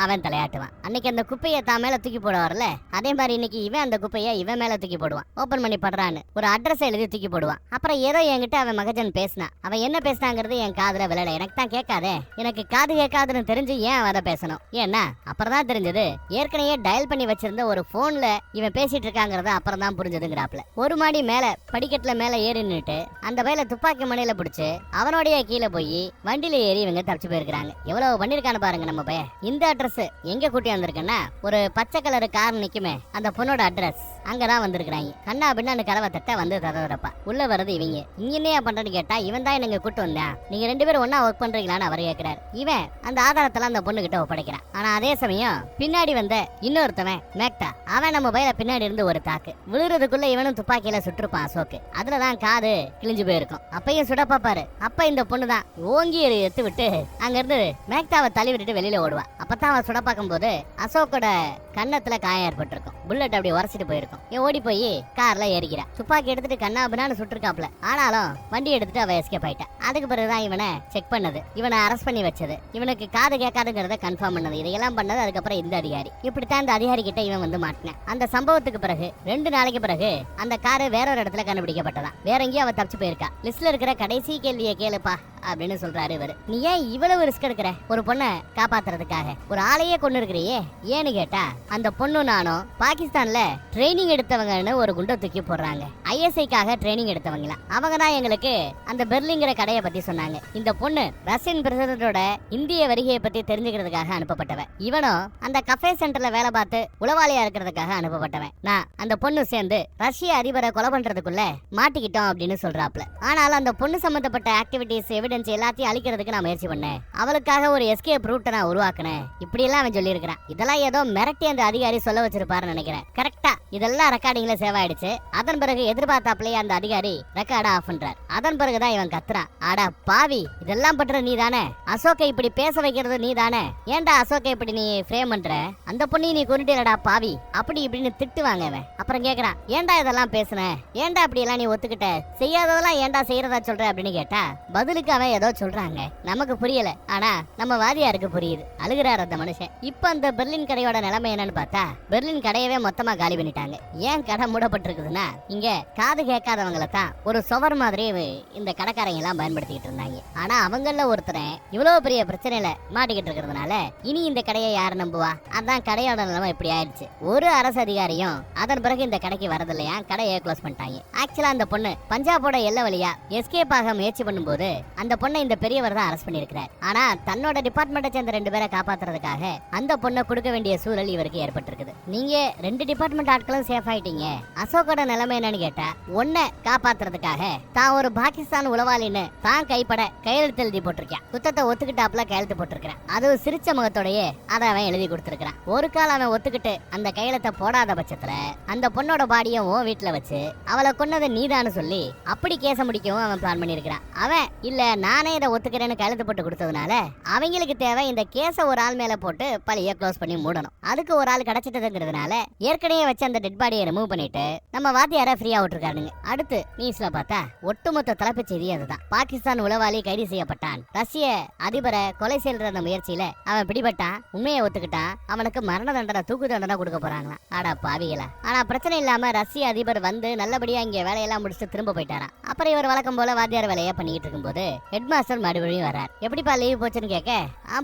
அவன் தலையாட்டுவான். அன்னைக்கு அந்த குப்பையை தான் மேல தூக்கி போட வரல, அதே மாதிரி இன்னைக்கு இவன் அந்த குப்பையை இவன் மேல தூக்கி போடுவான். ஓபன் பண்ணி படுறான்னு ஒரு அட்ரஸ் எழுதி தூக்கி போடுவான். அப்புறம் ஏதோ என்கிட்ட அவன் மகஜன் பேசினான். அவன் என்ன பேசினாங்கிறது என் காதுல விளையாட, எனக்கு தான் கேட்காதே. எனக்கு காது கேட்காதுன்னு தெரிஞ்சு ஏன் அவன் அதை பேசணும்? ஏன்னா அப்புறம் தான் தெரிஞ்சது ஏற்கனவே டயல் பண்ணி வச்சிருந்த ஒரு போன்ல இவன் பேசிட்டு இருக்காங்கிறத அப்புறம் தான் புரிஞ்சதுங்கிறாப்ல. ஒரு மாடி மேல படிக்கட்டுல மேல ஏறி நின்னுட்டு அந்த வயல துப்பாக்கி மணியில பிடிச்சு அவனோடைய கீழே போய் வண்டியில ஏறி இவங்க தப்பிச்சு போயிருக்காங்க. எவ்வளவு பண்ணிருக்கான்னு பாருங்க நம்ம பையன். இந்த அட்ரஸ் எங்க கூட்டி வந்திருக்கேன்னா ஒரு பச்சை கலர் கார் நிக்குமே அந்த பொண்ணோட அட்ரஸ் அங்கதான் வந்திருக்காங்க. கண்ணா பின்னான்னு கதவை தட்ட வந்து தரப்பா உள்ள வருது இவங்க. இங்க என்னையா பண்றேன்னு கேட்டா இவன் தான் எனக்கு கூட்டு வந்தேன், நீங்க 2 பேரும் ஒன்னா ஒர்க் பண்றீங்களான்னு அவர் கேட்கிறார். இவன் அந்த ஆதாரத்தெல்லாம் அந்த பொண்ணு கிட்ட ஒப்படைக்கிறான். ஆனா அதே சமயம் பின்னாடி வந்த இன்னொருத்தவன் மேக்டா, அவன் நம்ம பையில பின்னாடி இருந்து ஒரு தாக்கு விழுறதுக்குள்ள இவனும் துப்பாக்கியில சுட்டிருப்பான் அசோக்கு. அதுலதான் காது கிழிஞ்சு போயிருக்கும். அப்பையும் சுட பாப்பாரு. அப்ப இந்த பொண்ணு தான் ஓங்கி எடுத்து விட்டு அங்க இருந்து மேக்டாவை தள்ளி விட்டுட்டு வெளியில ஓடுவா. அப்பதான் அவன் சுட பார்க்கும் போது அசோக்கோட கன்னத்துல காயம் ஏற்பட்டிருக்கும். புல்லட் அப்படி உரசிட்டு போயிருக்கும். ஓடி போய் கார்ல ஏறிக்கிறா. துப்பாக்கி எடுத்துட்டு கண்ணாபின்னு சுட்டிருக்காப்ல. ஆனாலும் வண்டி எடுத்துட்டு அவ எஸ்கேப் ஆயிட்டா. அதுக்கு பிறகுதான் இவனை செக் பண்ணது, இவனை அரெஸ்ட் பண்ணி வச்சது, இவனுக்கு காது கேட்காதுங்கிறத கன்ஃபார்ம் பண்ணது, இதையெல்லாம் பண்ணது அதுக்கப்புறம் இந்த அதிகாரி. இப்படித்தான் இந்த அதிகாரி கிட்ட இவன் வந்து மாட்டினான். அந்த சம்பவத்துக்கு பிறகு 2 நாளைக்கு பிறகு அந்த காரு வேற ஒரு இடத்துல கண்டுபிடிக்கப்பட்டதான். வேற எங்கேயும் அவ தப்பிச்சு போயிருக்கா. லிஸ்ட்ல இருக்கிற கடைசி கேள்வியை கேளுப்பா அப்படின்னு சொல்றாரு இவரு. நீ ஏன் இவ்வளவு ரிஸ்க் எடுக்கிற ஒரு பொண்ணை காப்பாத்துறதுக்காக? ஒரு ஆளையே கொண்டு இருக்கிறியே ஏன்னு கேட்டா அந்த பொண்ணு நானும் பாகிஸ்தான்ல ட்ரைனிங் எடுத்தவங்கன்னு ஒரு குண்டை தூக்கி போடுறாங்க. ஐஎஸ்ஐக்காக ட்ரைனிங் எடுத்தவங்களா. அவங்க தான் எங்களுக்கு அந்த பெர்லிங்கிற கடையை பத்தி சொன்னாங்க. இந்த பொண்ணு ரஷ்யன் பிரசிடண்டோட இந்திய வருகையை பத்தி தெரிஞ்சுக்கிறதுக்காக அனுப்பப்பட்டவன். இவனும் அந்த கஃபே சென்டர்ல வேலை பார்த்து உளவாளியா இருக்கிறதுக்காக அனுப்பப்பட்டவன். நான் அந்த பொண்ணு சேர்ந்து ரஷ்ய அதிபரை கொலை பண்றதுக்குள்ள மாட்டிக்கிட்டோம் அப்படின்னு சொல்றாப்ல. ஆனாலும் அந்த பொண்ணு சம்பந்தப்பட்ட ஆக்டிவிட்டிஸ் எவிடன்ஸ் எல்லாத்தையும் அழிக்கிறதுக்கு நான் முயற்சி பண்ணேன். அவளுக்காக ஒரு எஸ்கேப் ரூட்டை நான் உருவாக்குனேன். இப்படி எல்லாம் அவன் சொல்லி இருக்கிறான். இதெல்லாம் ஏதோ மிரட்டி அந்த அதிகாரி சொல்ல வச்சிருப்பாருன்னு நினைக்கிறேன். கரெக்டா இதெல்லாம் ரெக்கார்டிங்ல சேவ் ஆயிடுச்சு. அதன் பிறகு எதிர்பார்த்தாப்லயே அந்த அதிகாரி ரெக்கார்டை ஆஃப் பண்றார். அதன் பிறகுதான் இவன் கத்துறான், ஆடா பாவி, இதெல்லாம் பண்ற நீ தானே, அசோக்கை இப்படி பேச வைக்கிறது நீ தானே, ஏன்டா அசோக்கை இப்படி நீ ஃப்ரேம் பண்ற, அந்த பொண்ணையும் நீ கொண்டுட்டேடா பாவி அப்படி இப்படின்னு திட்டுவாங்க. அவன் அப்புறம் கேக்குறான், ஏன்டா இதெல்லாம் பேசுன, ஏன்டா அப்படி எல்லாம் நீ ஒத்துக்கிட்ட, செய்யாததெல்லாம் ஏன்டா செய்யறதா சொல்ற அப்படின்னு கேட்டா பதிலுக்கு அவன் ஏதோ சொல்றாங்க. நமக்கு புரியல, ஆனா நம்ம வாதியாருக்கு புரியுது. அழுகிறார் அந்த மனுஷன். இப்ப அந்த பெர்லின் கடையோட நிலைமை என்னன்னு பார்த்தா பெர்லின் கடையவே மொத்தமா காலி பண்ணிட்டாங்க. ஏன் கடை மூடப்பட்டிருக்குதுன்னா இங்க காது கேட்காதவங்களை தான் ஒரு சுவர் மாதிரி இந்த கடைக்காரங்க எல்லாம் பயன்படுத்திக்கிட்டு இருந்தாங்க. ஆனா அவங்கள ஒருத்தரை இவ்வளவு பெரிய பிரச்சனையில மாட்டிக்கிட்டு இருக்கிறதுனால இனி இந்த கடையை யாரு நம்புவா? அதான் கடையோட நிலைமை இப்படி ஆயிடுச்சு. ஒரு அரசு அதிகாரியும் அதன் பிறகு இந்த கடைக்கு வரதில்லையா, கடையை க்ளோஸ் பண்ணிட்டாங்க. ஆக்சுவலா அந்த பொண்ணு பஞ்சாபோட எல்லை வழியா எஸ்கேப் ஆக முயற்சி பண்ணும்போது அந்த பொண்ணை இந்த பெரியவர் தான் அரெஸ்ட் பண்ணிருக்கிறார். ஆனா தன்னோட டிபார்ட்மெண்ட்டை சேர்ந்த 2 பேரை காப்பாத்துறதுக்காக அந்த பொண்ணை கொடுக்க வேண்டிய சூழல் இவருக்கு ஏற்பட்டிருக்குது. நீங்க 2 டிபார்ட்மெண்ட் ஆட்களும் சேஃப் ஆயிட்டீங்க. அசோக்கோட நிலைமை என்னன்னு கேட்டா ஒன்ன காப்பாத்துறதுக்காக தான் ஒரு பாகிஸ்தான் உளவாளின்னு தான் கைப்பட கையெழுத்து எழுதி போட்டிருக்கான். குத்தத்தை ஒத்துக்கிட்டாப்ல கையெழுத்து போட்டிருக்கான். அது சிரிச்ச முகத்தோடயே அதை அவன் எழுதி கொடுத்திருக்கான். ஒரு கால் அவன் ஒத்துக்கிட்டு அந்த கையெழுத்தை போடாத பட்சத்துல அந்த பொண்ணோட பாடியும் உன் வீட்டுல வச்சு அவளை கொன்னதை நீதான்னு சொல்லி அப்படி கேச முடிக்கவும் அவன் பிளான் பண்ணிருக்கான். அவன் இல்ல நானே இதை ஒத்துக்கிறேன்னு கையெழுத்து போட்டு கொடுத்ததுனால அவங்களுக்கு தேவை இந்த கேஸ ஒரு ஆள் மேல போட்டு பழிய க்ளோஸ் பண்ணி மூடணும். அதுக்கு ஒரு ஆள் கிடைச்சிட்டதுங்கிறதுனால ஏற்கனவே வச்ச அந்த டெட் பாடியை ரிமூவ் பண்ணிட்டு நம்ம வாத்தியார ஃப்ரீயா விட்டுருக்காருங்க. அடுத்து நியூஸ்ல பார்த்தா ஒட்டுமொத்த தலைப்பு செய்தி அதுதான். பாகிஸ்தான் உளவாளி கைது செய்யப்பட்டான். ரஷ்ய அதிபரை கொலை செய்யற அந்த முயற்சியில அவன் பிடிபட்டான். உண்மையை ஒத்துக்கிட்டான். அவனுக்கு மரண தண்டனை, தூக்கு தண்டனை கொடுக்க போறாங்களா? ஆடா பாவிகளா. ஆனா பிரச்சனை இல்லாம ரஷ்ய அதிபர் வந்து நல்லபடியா இங்க வேலையெல்லாம் முடிச்சு திரும்ப போயிட்டாராம். அப்புறம் இவர் வழக்கம் போல வாத்தியார் வேலையா பண்ணிட்டு இருக்கும்போது ஹெட் மாஸ்டர் மறுபடியும் வர்றார். எப்படிப்பா லீவ் போச்சுன்னு கேட்க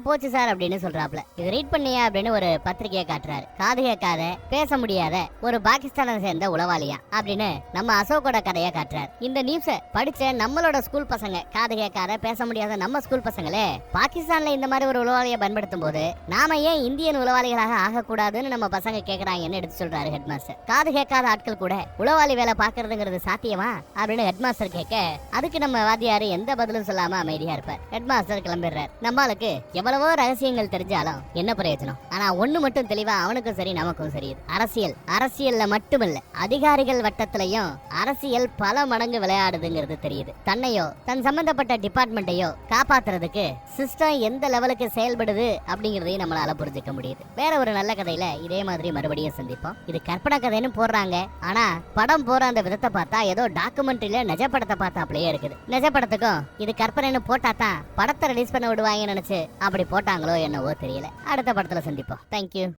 போச்சு சார் அப்படின்னு சொல்றாப்ல. இது ரீட் பண்ணியா அப்படின்னு ஒரு பத்திரிகையை காட்டுறாரு. காது கேட்காத பேச முடியாத ஒரு பாகிஸ்தானை சேர்ந்த உளவாளியா அப்படின்னு நம்ம அசோக்கோட கதையை காட்டுறாரு. இந்த நியூஸை படிச்ச நம்மளோட ஸ்கூல் பசங்க, காது கேட்காத பேச முடியாத நம்ம ஸ்கூல் பசங்களே பாகிஸ்தான்ல இந்த மாதிரி ஒரு உளவாளியை பயன்படுத்தும் போது நாம ஏன் இந்தியன் உளவாளிகளாக ஆகக்கூடாதுன்னு நம்ம பசங்க கேட்கறாங்கன்னு எடுத்து சொல்றாரு ஹெட் மாஸ்டர். காது கேட்காத ஆட்கள் கூட உளவாளி வேலை பாக்குறதுங்கிறது சாத்தியமா அப்படின்னு ஹெட் மாஸ்டர் கேட்க அதுக்கு நம்ம வாத்தியாரு எந்த பதிலும் சொல்லாம அமைதியா இருப்பார். ஹெட் மாஸ்டர் கிளம்பிடுறார். நம்மளுக்கு எவ்வளவோ ரகசியங்கள் தெரிஞ்சாலும் என்ன பிரயோஜனம்? ஆனா ஒண்ணு மட்டும் தெளிவா அவனுக்கும் சரி நமக்கும் சரி, அரசியல் அரசியல்ல மட்டுமில்ல அதிகாரிகள் வட்டத்திலையும் அரசியல் பல மடங்கு விளையாடுதுங்கிறது தெரியுது. தன்னையோ தன் சம்பந்தப்பட்ட டிபார்ட்மெண்ட்டையோ காப்பாத்துறதுக்கு சிஸ்டம் எந்த லெவலுக்கு செயல்படுது அப்படிங்கறதையும் நம்மளால புரிஞ்சுக்க முடியுது. வேற ஒரு நல்ல கதையில இதே மாதிரி மறுபடியும் சந்திப்போம். இது கற்பனை கதைன்னு போடுறாங்க, ஆனா படம் போற அந்த விதத்தை பார்த்தா ஏதோ டாக்குமெண்ட்ரியில நிஜ படத்தை பார்த்தாப்லயே இருக்குது. நிஜ படத்துக்கும் இது கற்பனைன்னு போட்டா தான் படத்தை ரிலீஸ் பண்ண விடுவாங்கன்னு நினைச்சு அப்படி போட்டாங்களோ என்னவோ தெரியல. அடுத்த படத்துல சந்திப்போம். தேங்க்யூ.